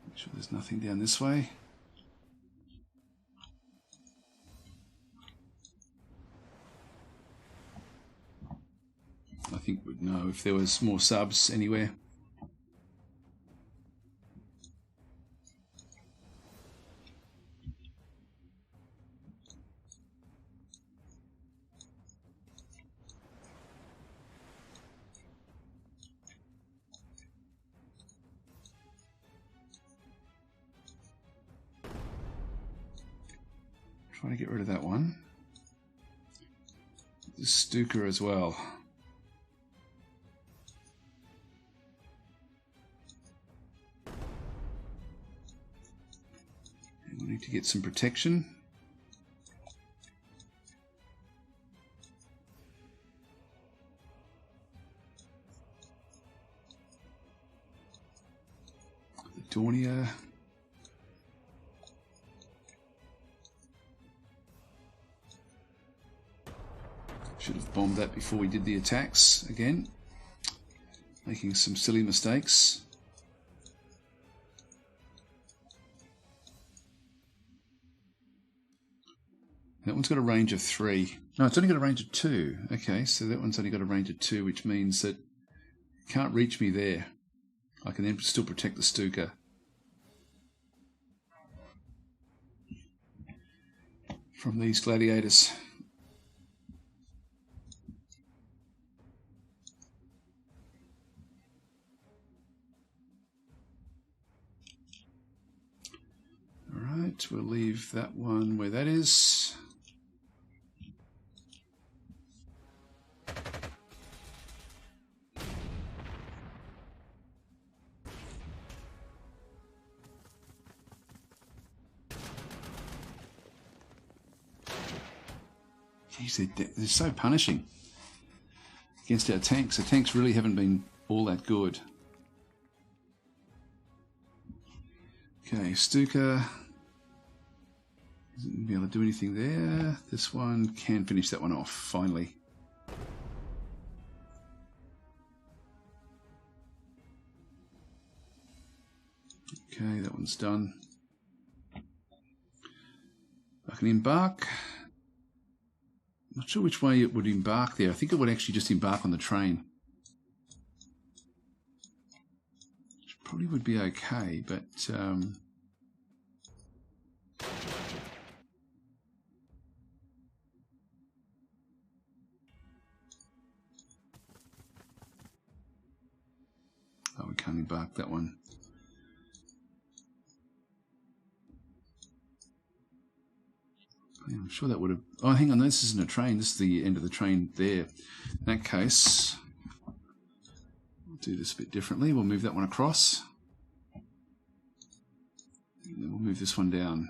Make sure there's nothing down this way. I think we'd know if there was more subs anywhere. Trying to get rid of that one. The Stuka as well. We need to get some protection. The Dornier. Should have bombed that before we did the attacks again. Making some silly mistakes. That one's got a range of 3. No, it's only got a range of 2. Okay, so that one's only got a range of 2, which means that it can't reach me there. I can then still protect the Stuka. From these gladiators. Alright, we'll leave that one where that is. Jeez, they're so punishing against our tanks. The tanks really haven't been all that good. Okay, Stuka isn't be able to do anything there. This one can finish that one off, finally. Okay, that one's done. I can embark. Not sure which way it would embark there. I think it would actually just embark on the train. Which probably would be okay, but... oh, we can't embark that one. I'm sure that would have... oh, hang on, this isn't a train. This is the end of the train there. In that case, we'll do this a bit differently. We'll move that one across. And then we'll move this one down.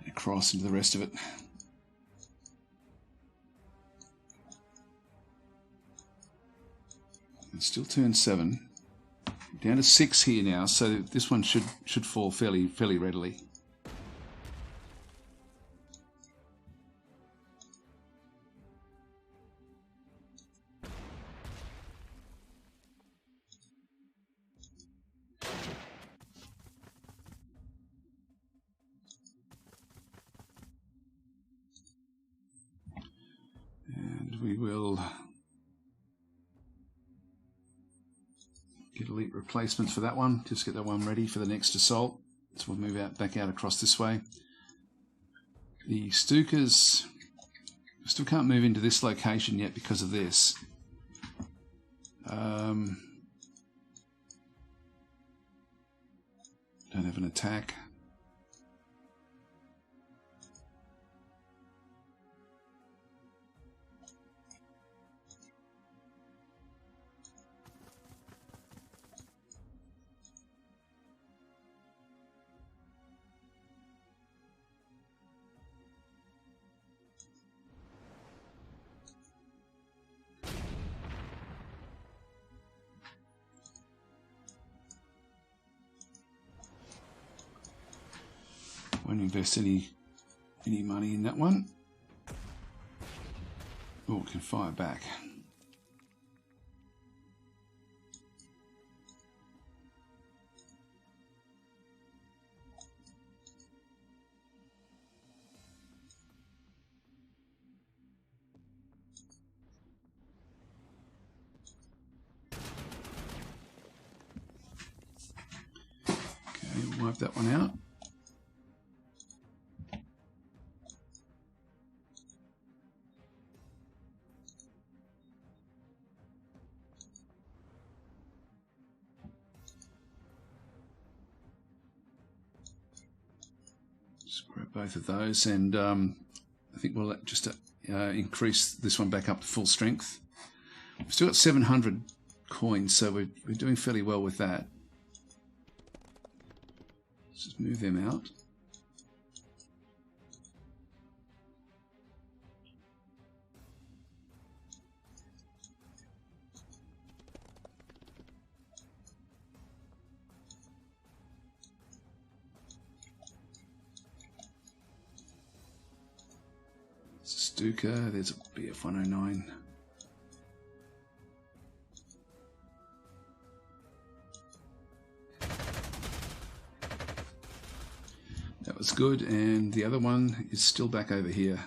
And across into the rest of it. Still turn 7. Down to 6 here now, so this one should fall fairly readily. And we will get elite replacements for that one. Just get that one ready for the next assault. So we'll move back out across this way. The Stukas still can't move into this location yet because of this. Don't have an attack. Won't invest any money in that one. Oh, it can fire back. Okay, we'll wipe that one out. Both of those, and I think we'll just increase this one back up to full strength. We've still got 700 coins, so we're doing fairly well with that. Let's just move them out. Stuka. There's a BF 109. That was good, and the other one is still back over here.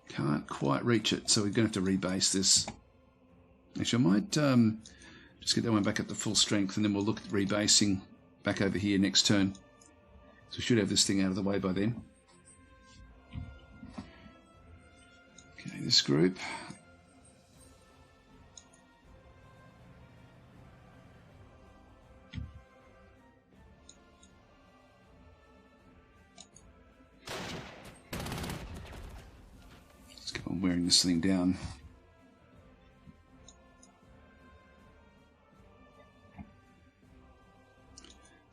Can't quite reach it, so we're going to have to rebase this. Actually, I might just get that one back up to full strength, and then we'll look at rebasing back over here next turn. So we should have this thing out of the way by then. Okay, this group. Let's go on wearing this thing down.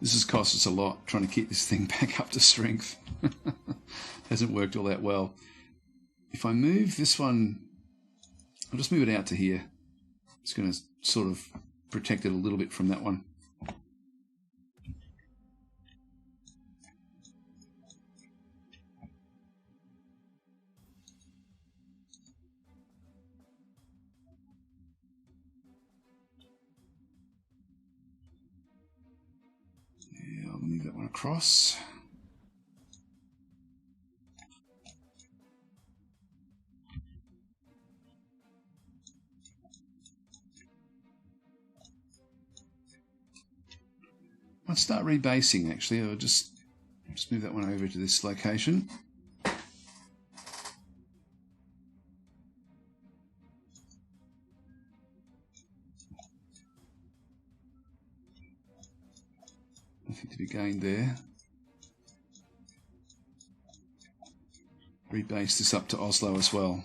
This has cost us a lot trying to keep this thing back up to strength. Hasn't worked all that well. If I move this one, I'll just move it out to here. It's going to sort of protect it a little bit from that one. Move that one across. I'll start rebasing actually. I'll just move that one over to this location. Nothing to be gained there. Rebase this up to Oslo as well.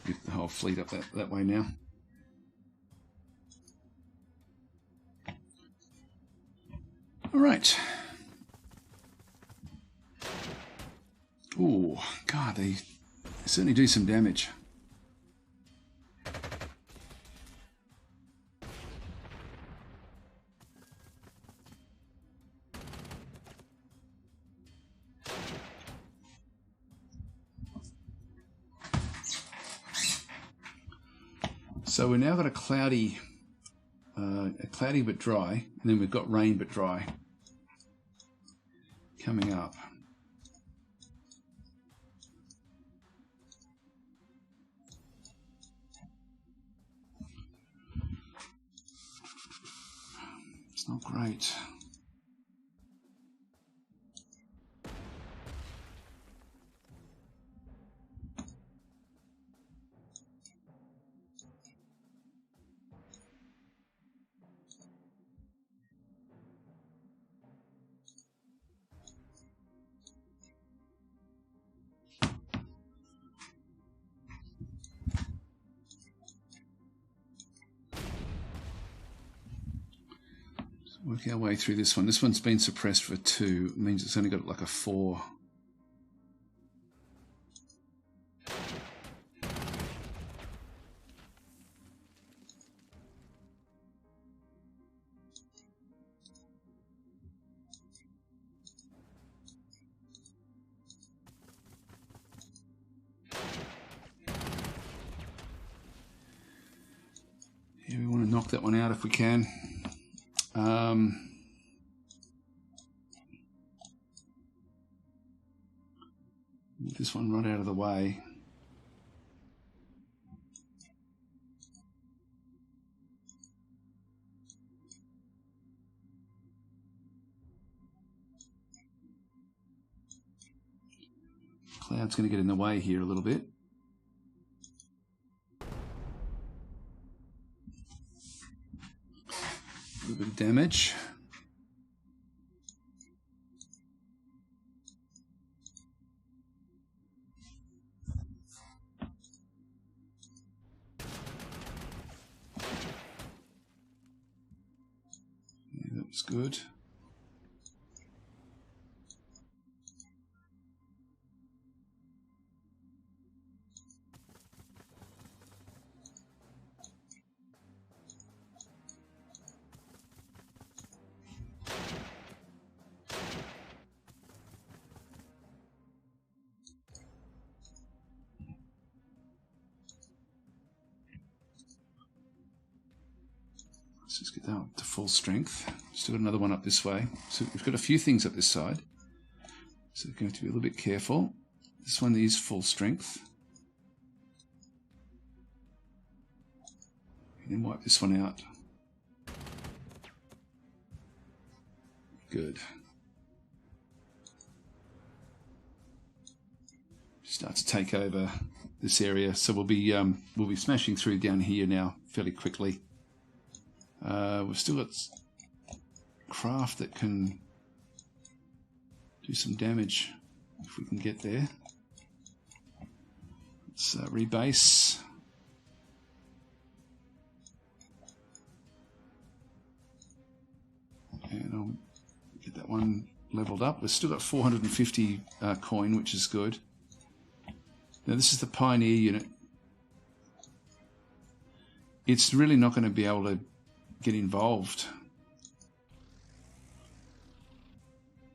Get the whole fleet up that way now. All right. Oh, God, they certainly do some damage. So we've now got a cloudy but dry, and then we've got rain but dry coming up. It's not great. Work our way through this one. This one's been suppressed for 2. It means it's only got like a 4. Yeah, we want to knock that one out if we can. Move this one right out of the way. Cloud's going to get in the way here a little bit. A little bit of damage. It's good. Let's just get that up to full strength. Still got another one up this way. So we've got a few things up this side. So we're going to be a little bit careful. This one is full strength. And then wipe this one out. Good. Start to take over this area. So we'll be smashing through down here now fairly quickly. We've still got craft that can do some damage if we can get there. Let's rebase. And I'll get that one leveled up. We've still got 450 coin, which is good. Now this is the Pioneer unit. It's really not going to be able to get involved.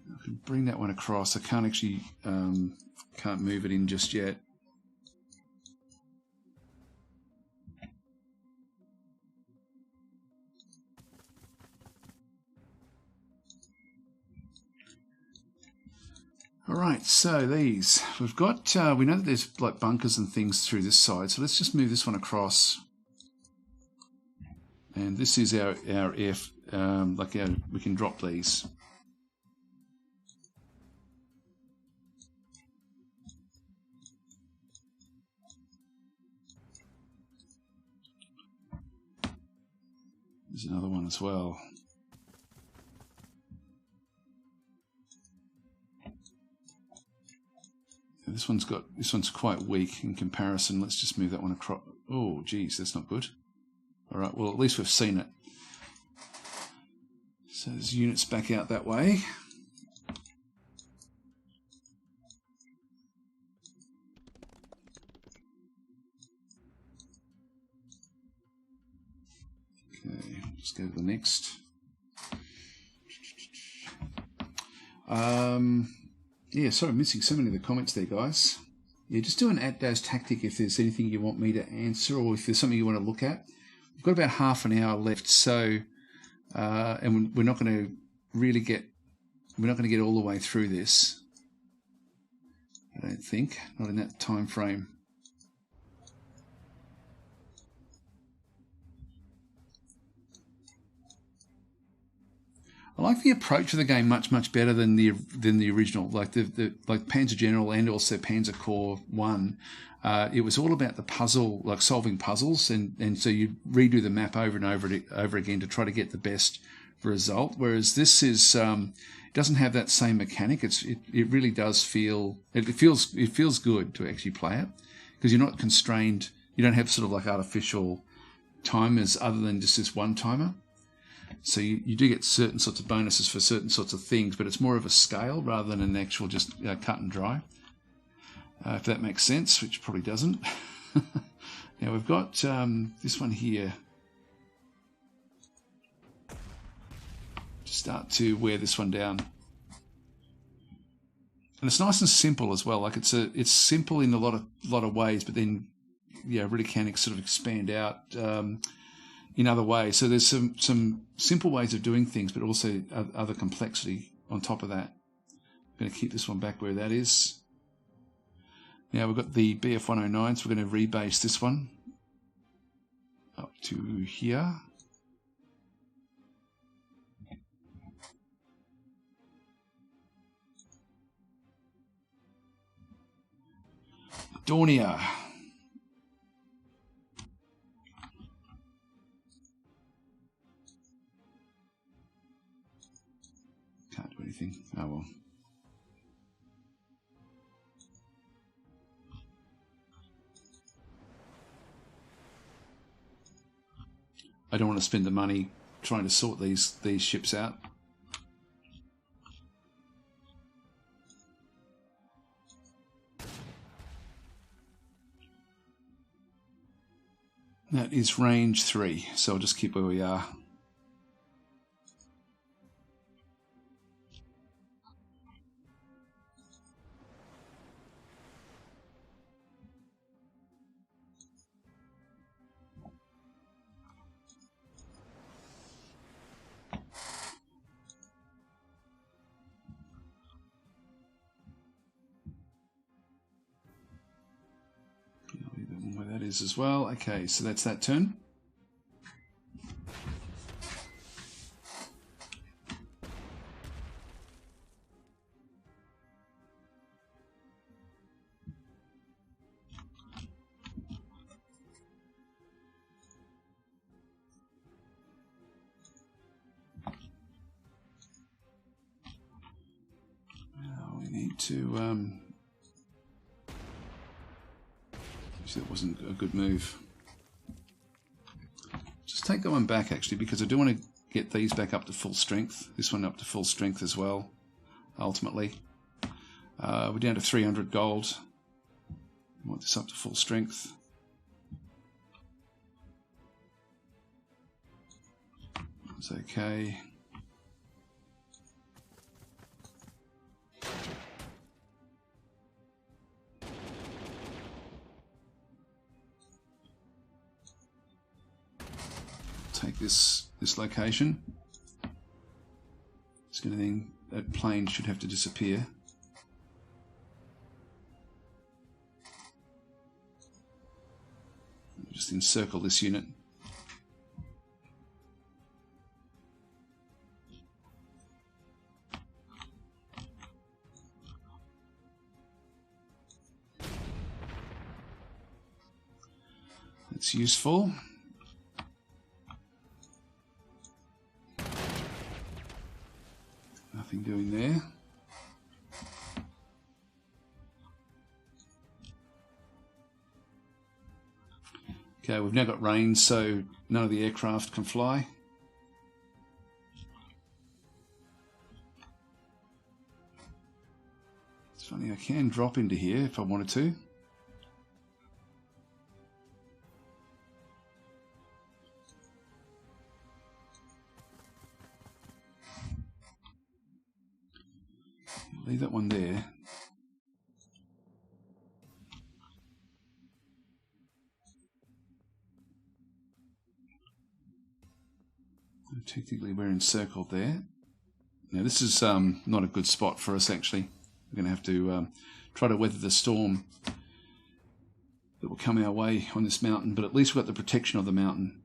I can bring that one across. I can't actually can't move it in just yet. All right, so these we've got. We know that there's like bunkers and things through this side, so let's just move this one across. And this is our F, we can drop these. There's another one as well. This one's quite weak in comparison. Let's just move that one across. Oh, geez, that's not good. All right, well, at least we've seen it. So there's units back out that way. Okay, let's go to the next. Yeah, sorry, I'm missing so many of the comments there, guys. Yeah, just do an @DAS tactic if there's anything you want me to answer or if there's something you want to look at. We've got about half an hour left, so and we're not going to really get all the way through this. I don't think, not in that time frame. I like the approach of the game much better than the original, like like Panzer General and also Panzer Corps 1. It was all about the puzzle, like solving puzzles, and so you redo the map over and over again to try to get the best result. Whereas this is it doesn't have that same mechanic. It really does feel it feels good to actually play it because you're not constrained. You don't have sort of like artificial timers other than just this one timer. So you do get certain sorts of bonuses for certain sorts of things, but it's more of a scale rather than an actual just cut and dry. If that makes sense, which probably doesn't. Now we've got this one here. Start to wear this one down. And it's nice and simple as well. Like it's simple in a lot of ways, but then really can sort of expand out in other ways. So there's some simple ways of doing things, but also other complexity on top of that. I'm going to keep this one back where that is. Now we've got the BF-109, so we're going to rebase this one up to here. Dornier. Can't do anything. Oh well. I don't want to spend the money trying to sort these ships out. That is range 3, so I'll just keep where we are. Where that is as well. Okay, so that's that turn. Now we need to that wasn't a good move. Just take that one back actually, because I do want to get these back up to full strength. This one up to full strength as well, ultimately. We're down to 300 gold. I want this up to full strength. It's okay. Take this location. It's going to then, that plane should have to disappear. Just encircle this unit. That's useful. Nothing doing there. Okay, we've now got rain, so none of the aircraft can fly. It's funny, I can drop into here if I wanted to. Leave that one there. Technically we're encircled there. Now this is not a good spot for us actually. We're going to have to try to weather the storm that will come our way on this mountain, but at least we've got the protection of the mountain.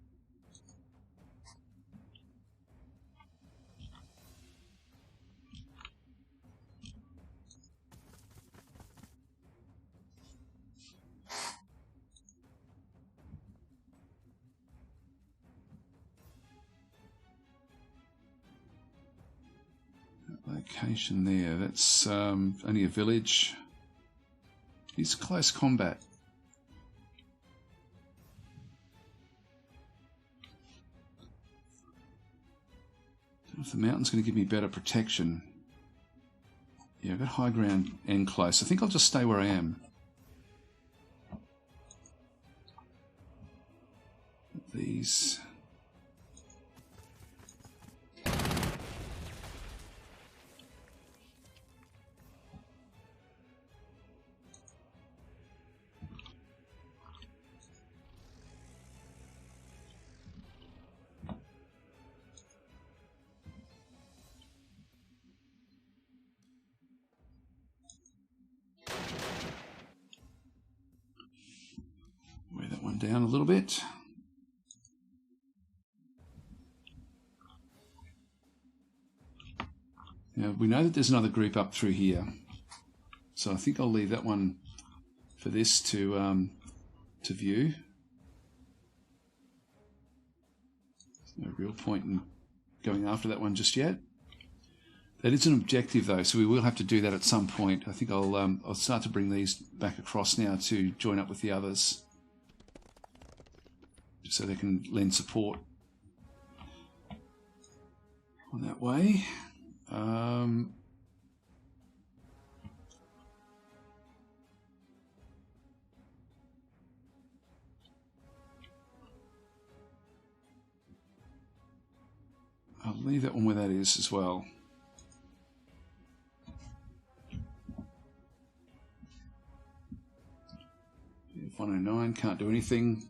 Location there, that's only a village. It's close combat. If the mountain's going to give me better protection. Yeah, I've got high ground and close. I think I'll just stay where I am. These. Down a little bit. Now we know that there's another group up through here, so I think I'll leave that one for this to view. There's no real point in going after that one just yet. That is an objective though, so we will have to do that at some point. I think I'll start to bring these back across now to join up with the others, so they can lend support. on that way. I'll leave that one where that is as well. 109, can't do anything.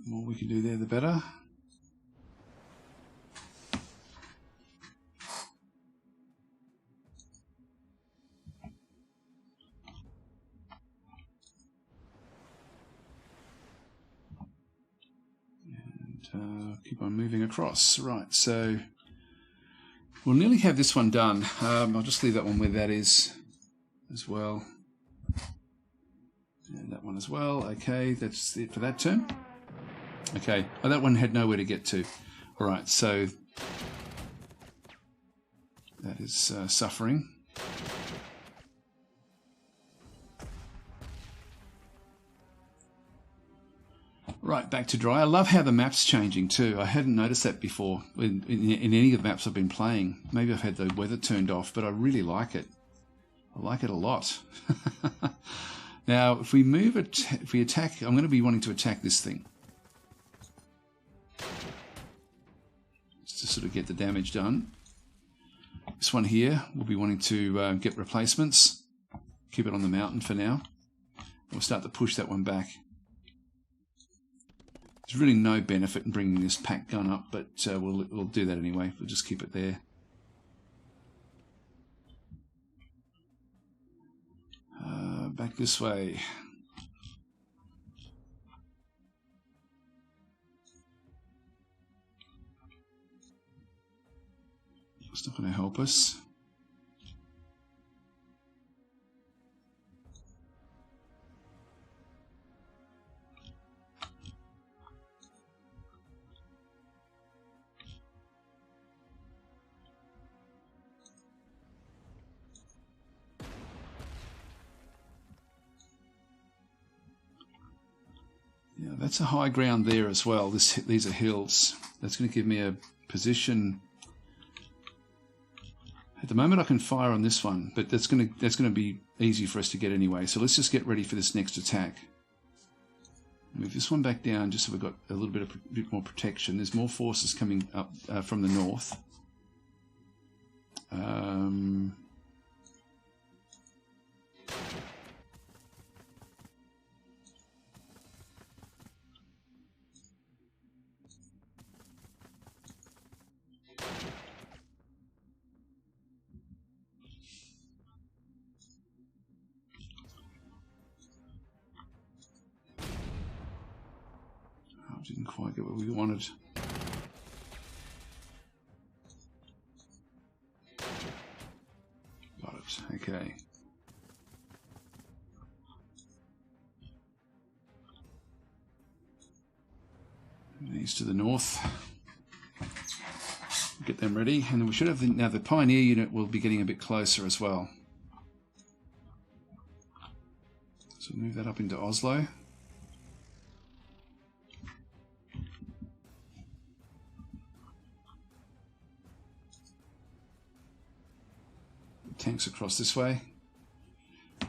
The more we can do there, the better. Keep on moving across. Right, so we'll nearly have this one done. I'll just leave that one where that is as well. And that one as well. Okay, that's it for that turn. Okay, oh, that one had nowhere to get to. All right, so that is suffering. Right, back to dry. I love how the map's changing too. I hadn't noticed that before in any of the maps I've been playing. Maybe I've had the weather turned off, but I really like it. I like it a lot. Now, if we move it, if we attack, I'm going to be wanting to attack this thing. Just to sort of get the damage done. This one here, we'll be wanting to get replacements. Keep it on the mountain for now. We'll start to push that one back. There's really no benefit in bringing this pack gun up, but we'll do that anyway. We'll just keep it there. Back this way. It's not going to help us. Yeah, that's a high ground there as well. These are hills. That's going to give me a position. At the moment I can fire on this one, but that's going to be easy for us to get anyway. So let's just get ready for this next attack. Move this one back down just so we've got a little bit more protection. There's more forces coming up from the north. Didn't quite get what we wanted. Got it. Okay. These to the north. Get them ready, and then we should have now the Pioneer unit will be getting a bit closer as well. So move that up into Oslo. Tanks across this way,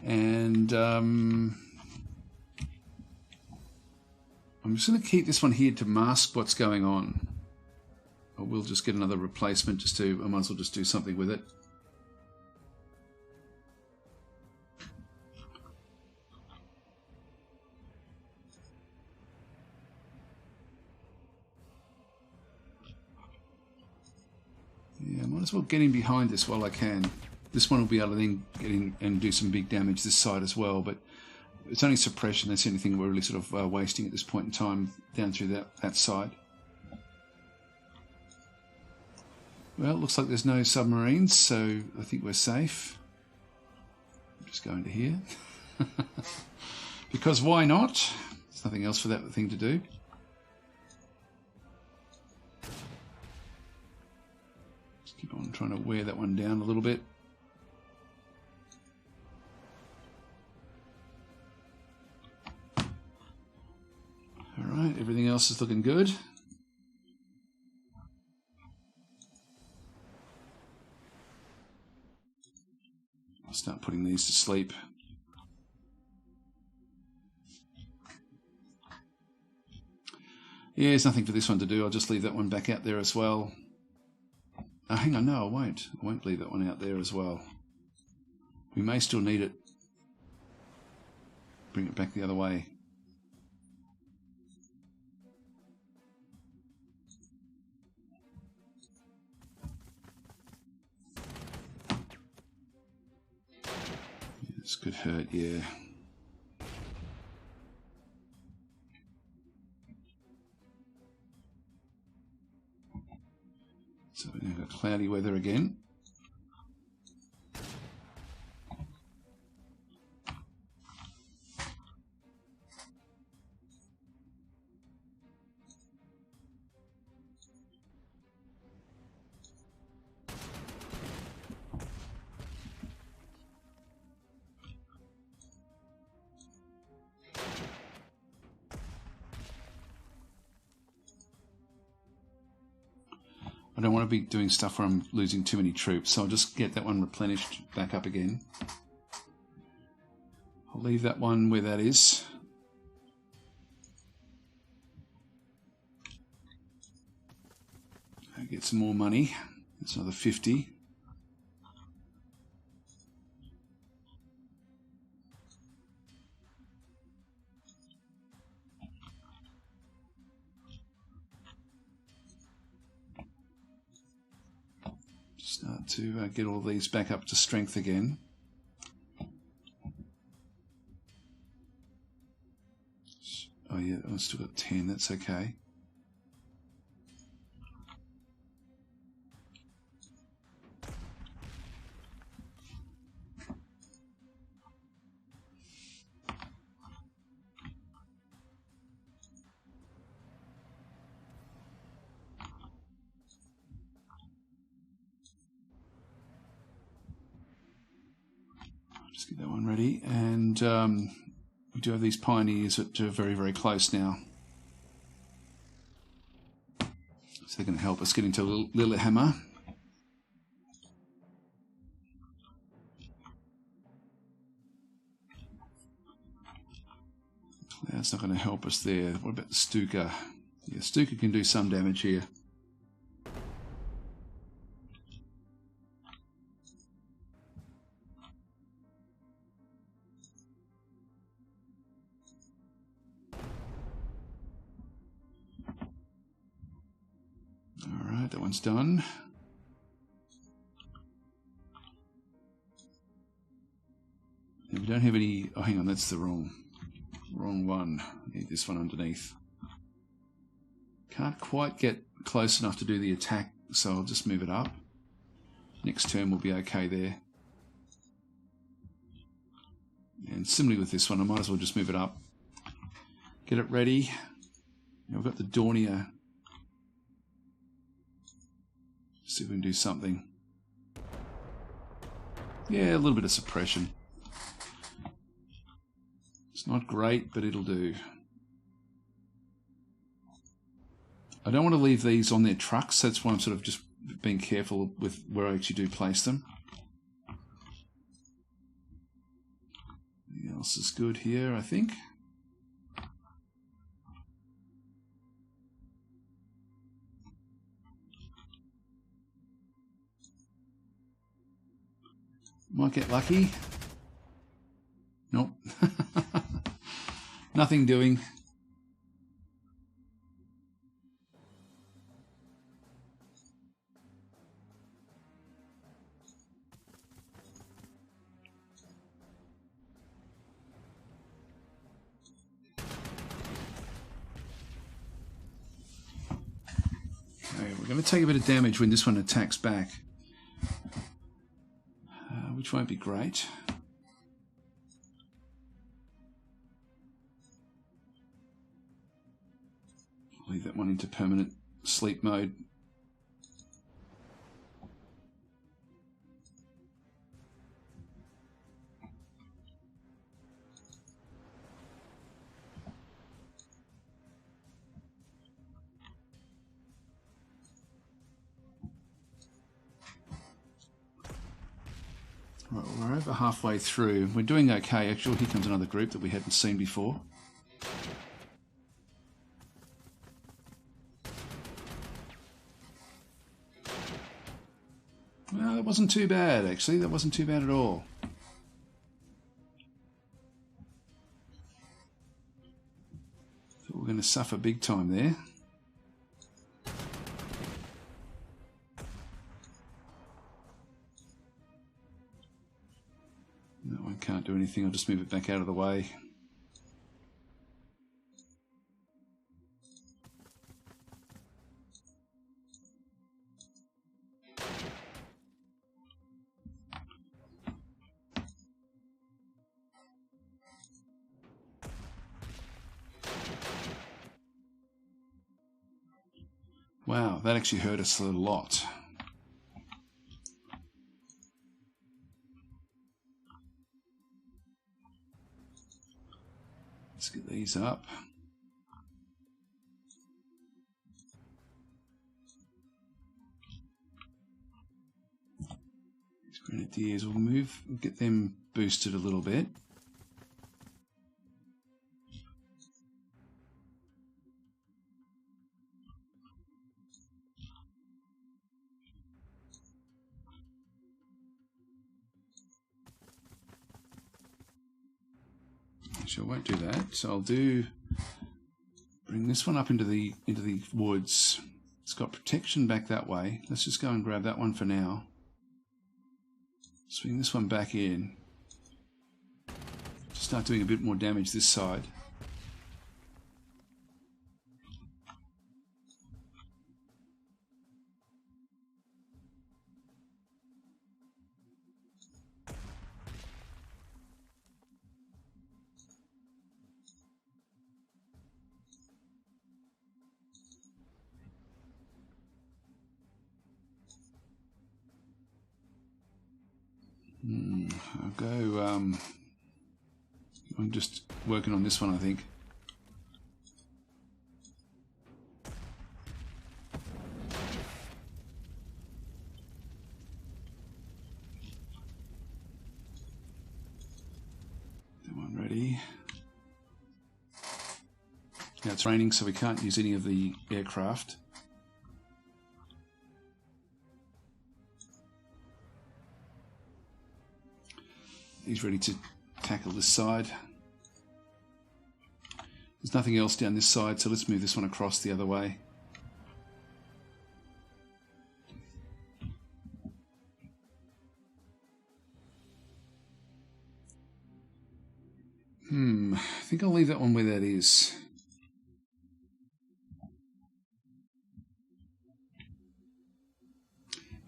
and I'm just going to keep this one here to mask what's going on. Or we'll just get another replacement just to, I might as well just do something with it. Yeah, I might as well get in behind this while I can. This one will be able to then get in and do some big damage this side as well, but it's only suppression. That's the only thing we're really sort of wasting at this point in time down through that side. Well, it looks like there's no submarines, so I think we're safe. I'm just going to here. Because why not? There's nothing else for that thing to do. Just keep on trying to wear that one down a little bit. Alright, everything else is looking good. I'll start putting these to sleep. Yeah, there's nothing for this one to do. I'll just leave that one back out there as well. Oh, hang on, no, I won't. I won't leave that one out there as well. We may still need it. Bring it back the other way. This could hurt, yeah. So we're going to go cloudy weather again. I don't want to be doing stuff where I'm losing too many troops, so I'll just get that one replenished back up again. I'll leave that one where that is. I'll get some more money. That's another 50. Start to get all these back up to strength again. Oh yeah, I've still got 10, that's okay. Just get that one ready, and we do have these pioneers that are very, very close now. So they're going to help us get into Lillehammer. That's not going to help us there. What about the Stuka? Yeah, Stuka can do some damage here. Alright, that one's done. And we don't have any... Oh, hang on, that's the wrong one. I need this one underneath. Can't quite get close enough to do the attack, so I'll just move it up. Next turn will be okay there. And similarly with this one, I might as well just move it up. Get it ready. Now we've got the Dornier. See if we can do something. Yeah, a little bit of suppression. It's not great, but it'll do. I don't want to leave these on their trucks. That's why I'm sort of just being careful with where I actually do place them. Anything else is good here, I think. Might get lucky. Nope. Nothing doing. Okay, we're going to take a bit of damage when this one attacks back. Which won't be great. leave that one into permanent sleep mode. Right, we're over halfway through. We're doing okay. Actually, here comes another group that we hadn't seen before. Well, that wasn't too bad, actually. That wasn't too bad at all. Thought we were going to suffer big time there. That one can't do anything. I'll just move it back out of the way. Wow, that actually hurt us a lot. Let's get these up. These grenadiers will move. We'll get them boosted a little bit. Actually, I won't do that. So I'll bring this one up into the woods. It's got protection back that way. Let's just go and grab that one for now. Swing this one back in. Start doing a bit more damage this side. I'll go, I'm just working on this one, I think. That one ready. Now it's raining, so we can't use any of the aircraft. He's ready to tackle this side. There's nothing else down this side, so let's move this one across the other way. I think I'll leave that one where that is.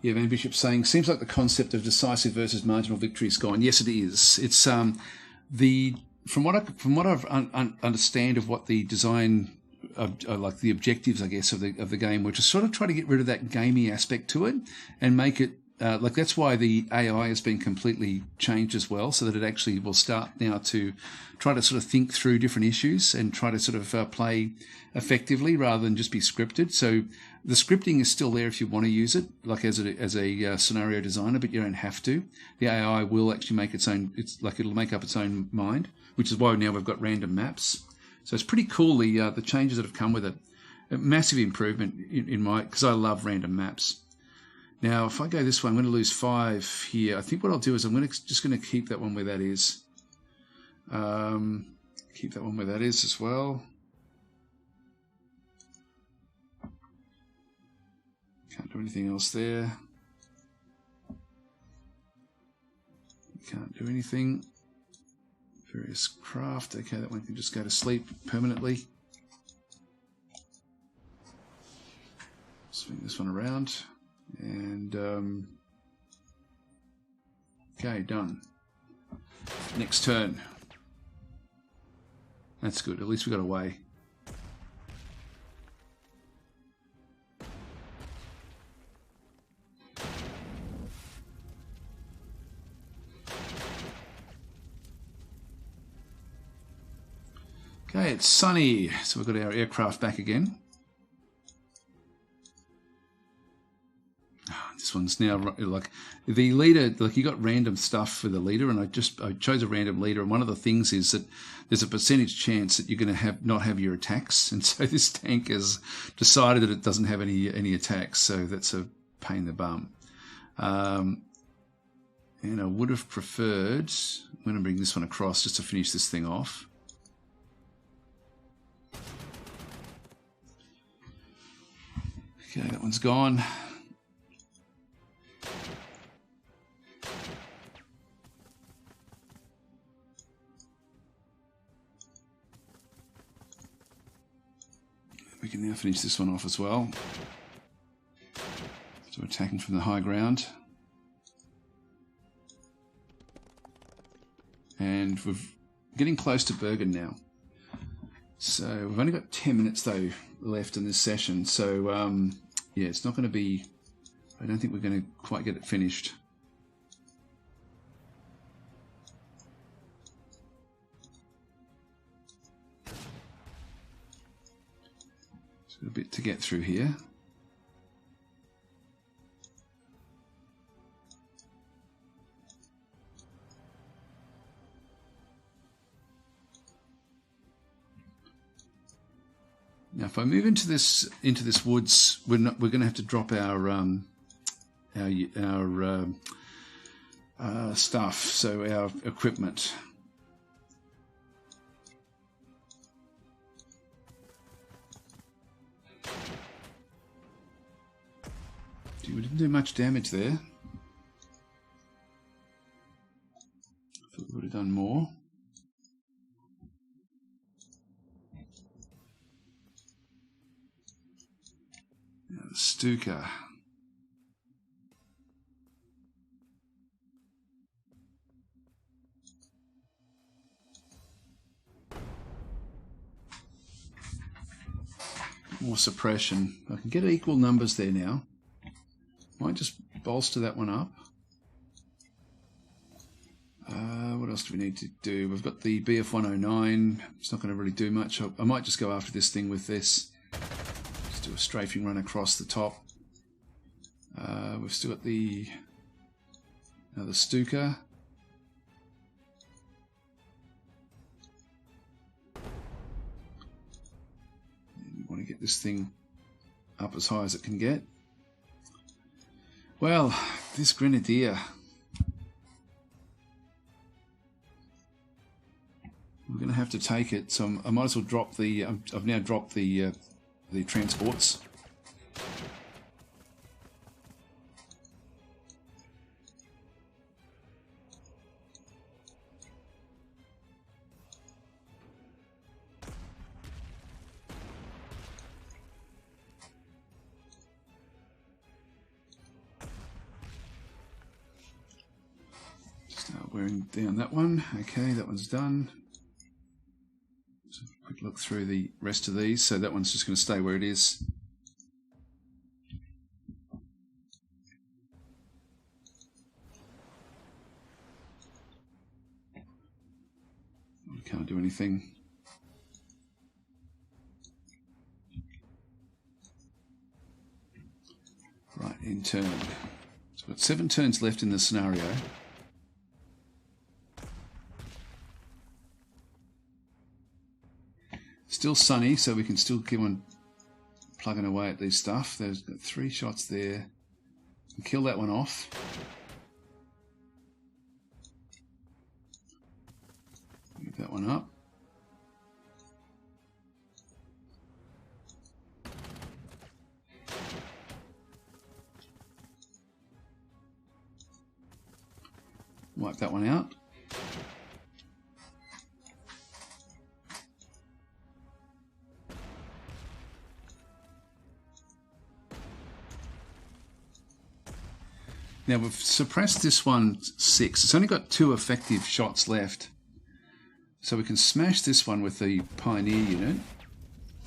Yeah, Van Bishop saying, seems like the concept of decisive versus marginal victory is gone. Yes, it is. It's from what I understand of what the design, like the objectives, I guess, of the game, were to sort of try to get rid of that gamey aspect to it and make it like that's why the AI has been completely changed as well, so that it actually will start now to try to sort of think through different issues and try to sort of play effectively rather than just be scripted. So the scripting is still there if you want to use it, like as a scenario designer, but you don't have to. The AI will actually make its own. It's like it'll make up its own mind, which is why now we've got random maps. So it's pretty cool the changes that have come with it. A massive improvement in my, because I love random maps. Now, if I go this way, I'm going to lose 5 here. I think what I'll do is I'm just going to keep that one where that is. Keep that one where that is as well. Can't do anything else there. Can't do anything. Various craft. Okay, that one can just go to sleep permanently. Swing this one around. And okay, done. Next turn. That's good. At least we got away. Okay, it's sunny, so we've got our aircraft back again. This one's now like the leader, like you got random stuff for the leader, and I chose a random leader, and one of the things is that there's a percentage chance that you're going to not have your attacks, and so this tank has decided that it doesn't have any attacks, so that's a pain in the bum. And I would have preferred, I'm going to bring this one across just to finish this thing off. Okay, that one's gone. We can now finish this one off as well. So attacking from the high ground. And we're getting close to Bergen now. So we've only got 10 minutes though left in this session. So yeah, it's not going to be, I don't think we're going to quite get it finished. So a bit to get through here. Now, if I move into this woods, we're going to have to drop our stuff, so our equipment. We didn't do much damage there. I thought we would have done more. Now the Stuka. More suppression. I can get equal numbers there now. Might just bolster that one up. What else do we need to do? We've got the BF-109. It's not going to really do much. I might just go after this thing with this. Just do a strafing run across the top. We've still got the another Stuka. We want to get this thing up as high as it can get. Well, this Grenadier. We're going to have to take it, so I might as well drop the. I've now dropped the transports. Start wearing down that one. Okay, that one's done. So quick look through the rest of these. So that one's just going to stay where it is. We can't do anything. Right, in turn. So we've got 7 turns left in the scenario. Still sunny, so we can still keep on plugging away at these stuff. There's got 3 shots there. Can kill that one off. Move that one up. Wipe that one out. Now we've suppressed this one 6. It's only got 2 effective shots left. So we can smash this one with the Pioneer unit.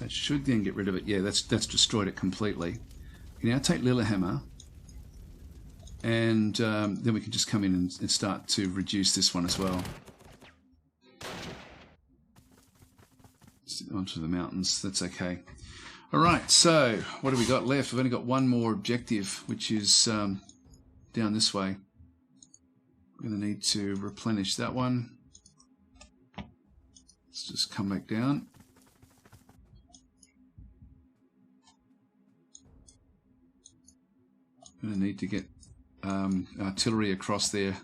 That should then get rid of it. Yeah, that's destroyed it completely. We now take Lillehammer. And then we can just come in and start to reduce this one as well. onto the mountains. That's okay. All right, so what have we got left? We've only got one more objective, which is down this way. We're going to need to replenish that one. Let's just come back down. We're going to need to get artillery across there.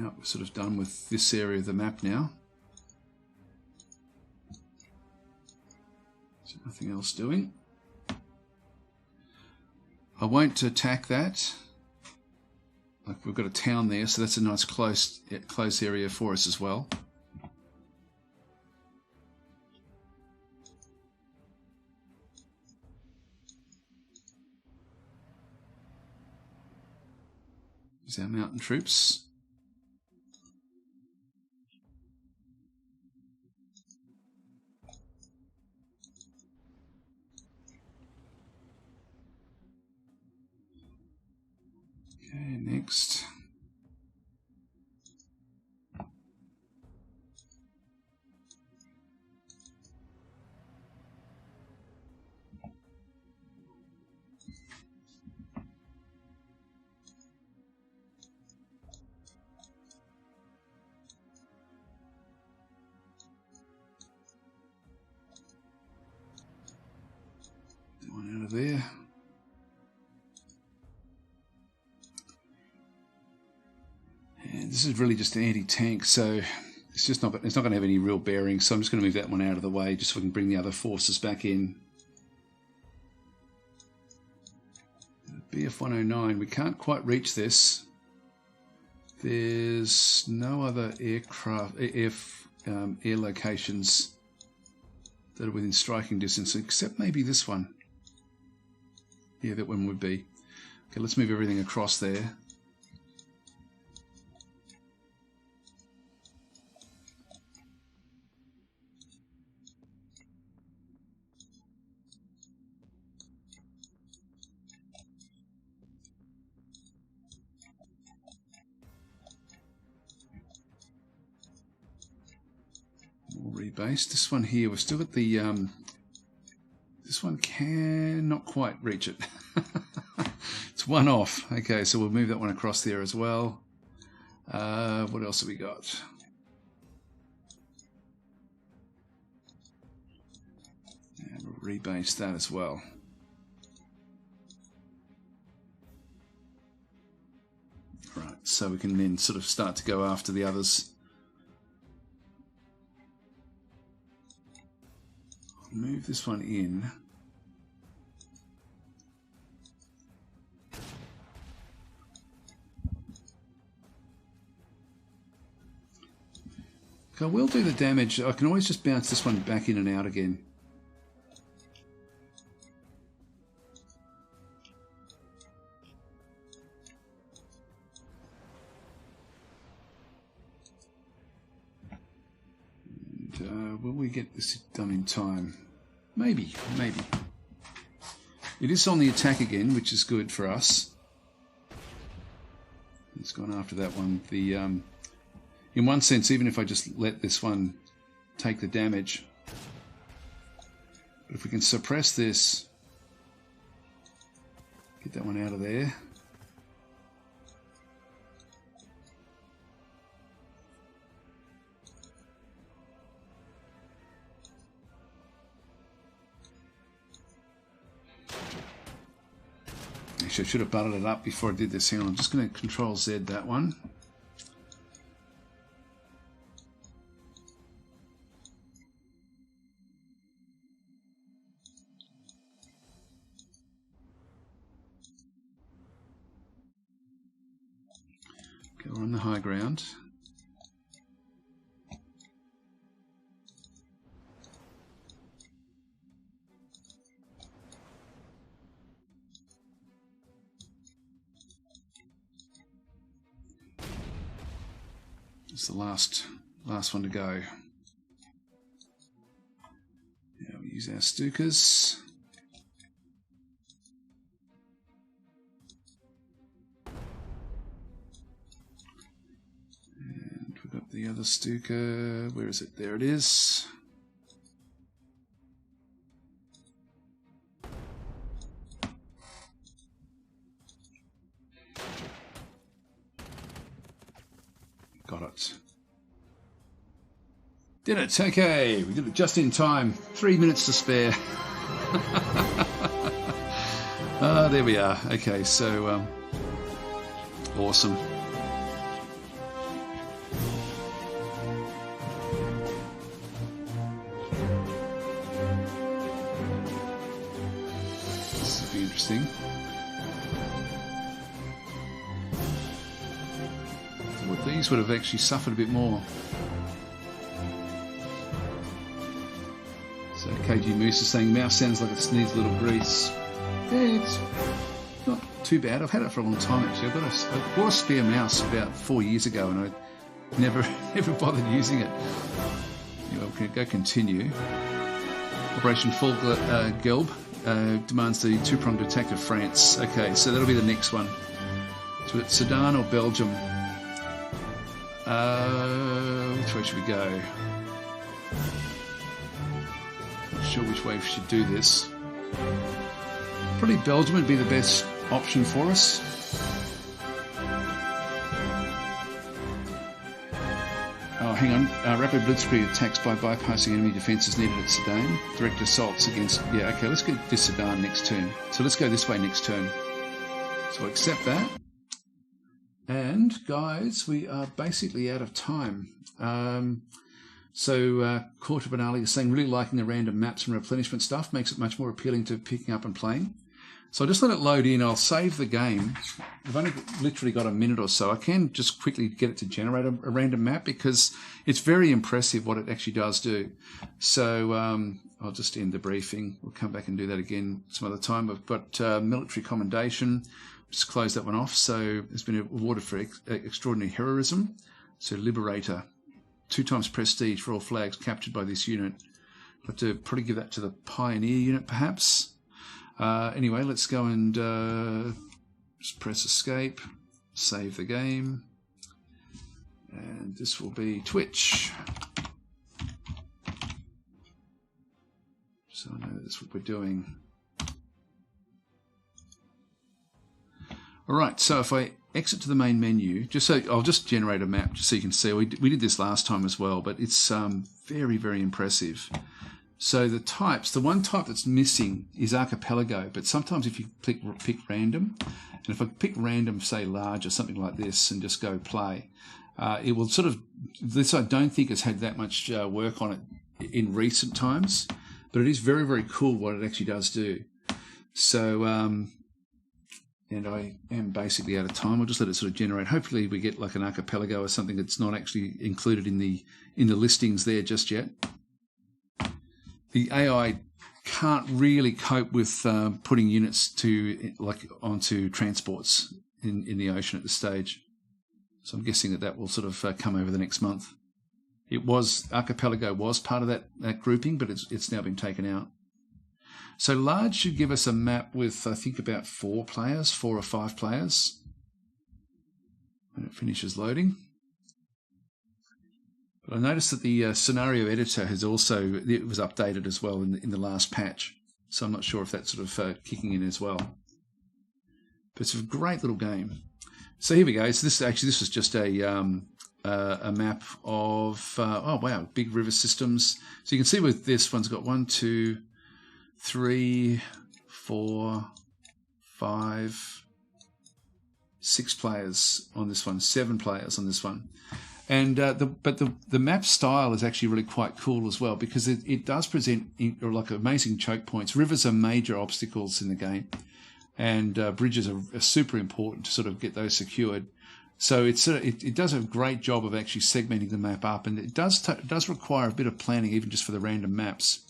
Out. We're sort of done with this area of the map now. So nothing else doing. I won't attack that. Like, we've got a town there, so that's a nice close area for us as well. There's our mountain troops. Okay, next. That one out of there. And this is really just an anti-tank, so it's not going to have any real bearing. So I'm just going to move that one out of the way, just so we can bring the other forces back in. BF-109, we can't quite reach this. There's no other air locations that are within striking distance, except maybe this one. Yeah, that one would be. Okay, let's move everything across there. Rebase. This one here, we've still got the this one cannot quite reach it. It's one off. Okay, so we'll move that one across there as well. What else have we got? And we'll rebase that as well. Right, so we can then sort of start to go after the others. Move this one in. Okay, I will do the damage. I can always just bounce this one back in and out again. Will we get this done in time? Maybe, maybe. It is on the attack again, which is good for us. It's gone after that one. The in one sense, even if I just let this one take the damage, but if we can suppress this, get that one out of there. Actually, I should have butted it up before I did this. Hang on, I'm just going to Control Z that one. Okay, we're on the high ground. It's the last one to go. Yeah, we use our Stukas. And we've got the other Stuka. Where is it? There it is. Got it. Did it. Okay. We did it just in time. 3 minutes to spare. There we are. Okay, so awesome. This will be interesting. Well, these would have actually suffered a bit more. So KG Moose is saying mouse sounds like it needs a little grease. Yeah, it's not too bad. I've had it for a long time actually. I bought a spare mouse about 4 years ago and I never bothered using it. Anyway, we'll go continue. Operation Full Gelb demands the two-pronged attack of France. Okay, so that'll be the next one. So it's Sudan or Belgium. Which way should we go? Not sure which way we should do this. Probably Belgium would be the best option for us. Oh, hang on. Rapid blitzkrieg attacks by bypassing enemy defences needed at Sudan. Direct assaults against... Yeah, okay, let's get this Sudan next turn. So let's go this way next turn. So I'll accept that. And, guys, we are basically out of time. Court of Benali is saying, really liking the random maps and replenishment stuff. Makes it much more appealing to picking up and playing. So I'll just let it load in. I'll save the game. I've only literally got a minute or so. I can just quickly get it to generate a random map because it's very impressive what it actually does do. So I'll just end the briefing. We'll come back and do that again some other time. I've got military commendation. Just close that one off. So it's been awarded for extraordinary heroism. So Liberator. 2 times prestige for all flags captured by this unit. I'll have to probably give that to the Pioneer unit perhaps. Anyway, let's go and just press escape, save the game, and this will be Twitch. So I know that's what we're doing. All right, so if I exit to the main menu, I'll just generate a map just so you can see. We did this last time as well, but it's very, very impressive. So the types, the one type that's missing is archipelago, but sometimes if you pick random, and if I pick random, say large or something like this, and just go play, it will sort of, this I don't think has had that much work on it in recent times, but it is very, very cool what it actually does do. So, and I am basically out of time. I'll just let it sort of generate. Hopefully we get like an archipelago or something that's not actually included in the listings there just yet. The AI can't really cope with putting units onto transports in the ocean at this stage. So I'm guessing that will sort of come over the next month. Archipelago was part of that grouping, but it's now been taken out. So large should give us a map with, I think, about 4 or 5 players. When it finishes loading. But I noticed that the scenario editor it was updated as well in the last patch. So I'm not sure if that's sort of kicking in as well. But it's a great little game. So here we go. So this was just a map of, oh wow, big river systems. So you can see with this one's got 1, 2, 3, 4, 5, 6 players on this one, 7 players on this one. And the map style is actually really quite cool as well because it does present like amazing choke points. Rivers are major obstacles in the game, and bridges are super important to sort of get those secured. So it does a great job of actually segmenting the map up, and it does require a bit of planning even just for the random maps.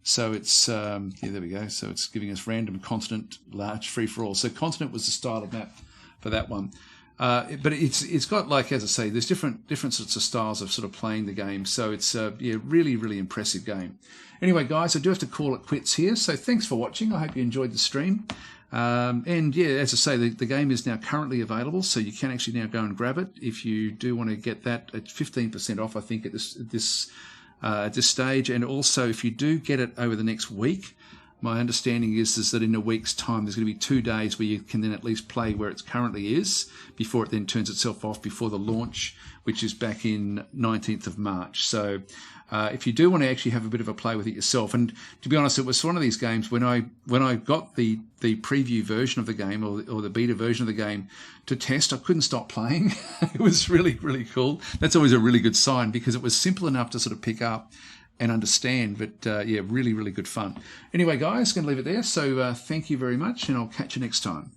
So it's yeah, there we go. So it's giving us random continent, large, free for all. So continent was the style of map for that one. But it's got, like, as I say, there's different sorts of styles of sort of playing the game. So it's really, really impressive game. Anyway, guys, I do have to call it quits here. So thanks for watching. I hope you enjoyed the stream. And yeah, as I say, the game is now currently available, so you can actually now go and grab it if you do want to get that at 15% off, I think, at this stage. And also, if you do get it over the next week, my understanding is that in a week's time, there's going to be 2 days where you can then at least play where it currently is before it then turns itself off before the launch, which is back in 19th of March. So if you do want to actually have a bit of a play with it yourself, and to be honest, it was one of these games when I got the preview version of the game or the beta version of the game to test, I couldn't stop playing. It was really, really cool. That's always a really good sign because it was simple enough to sort of pick up and understand, but yeah, really, really good fun. Anyway, guys, going to leave it there. So thank you very much, and I'll catch you next time.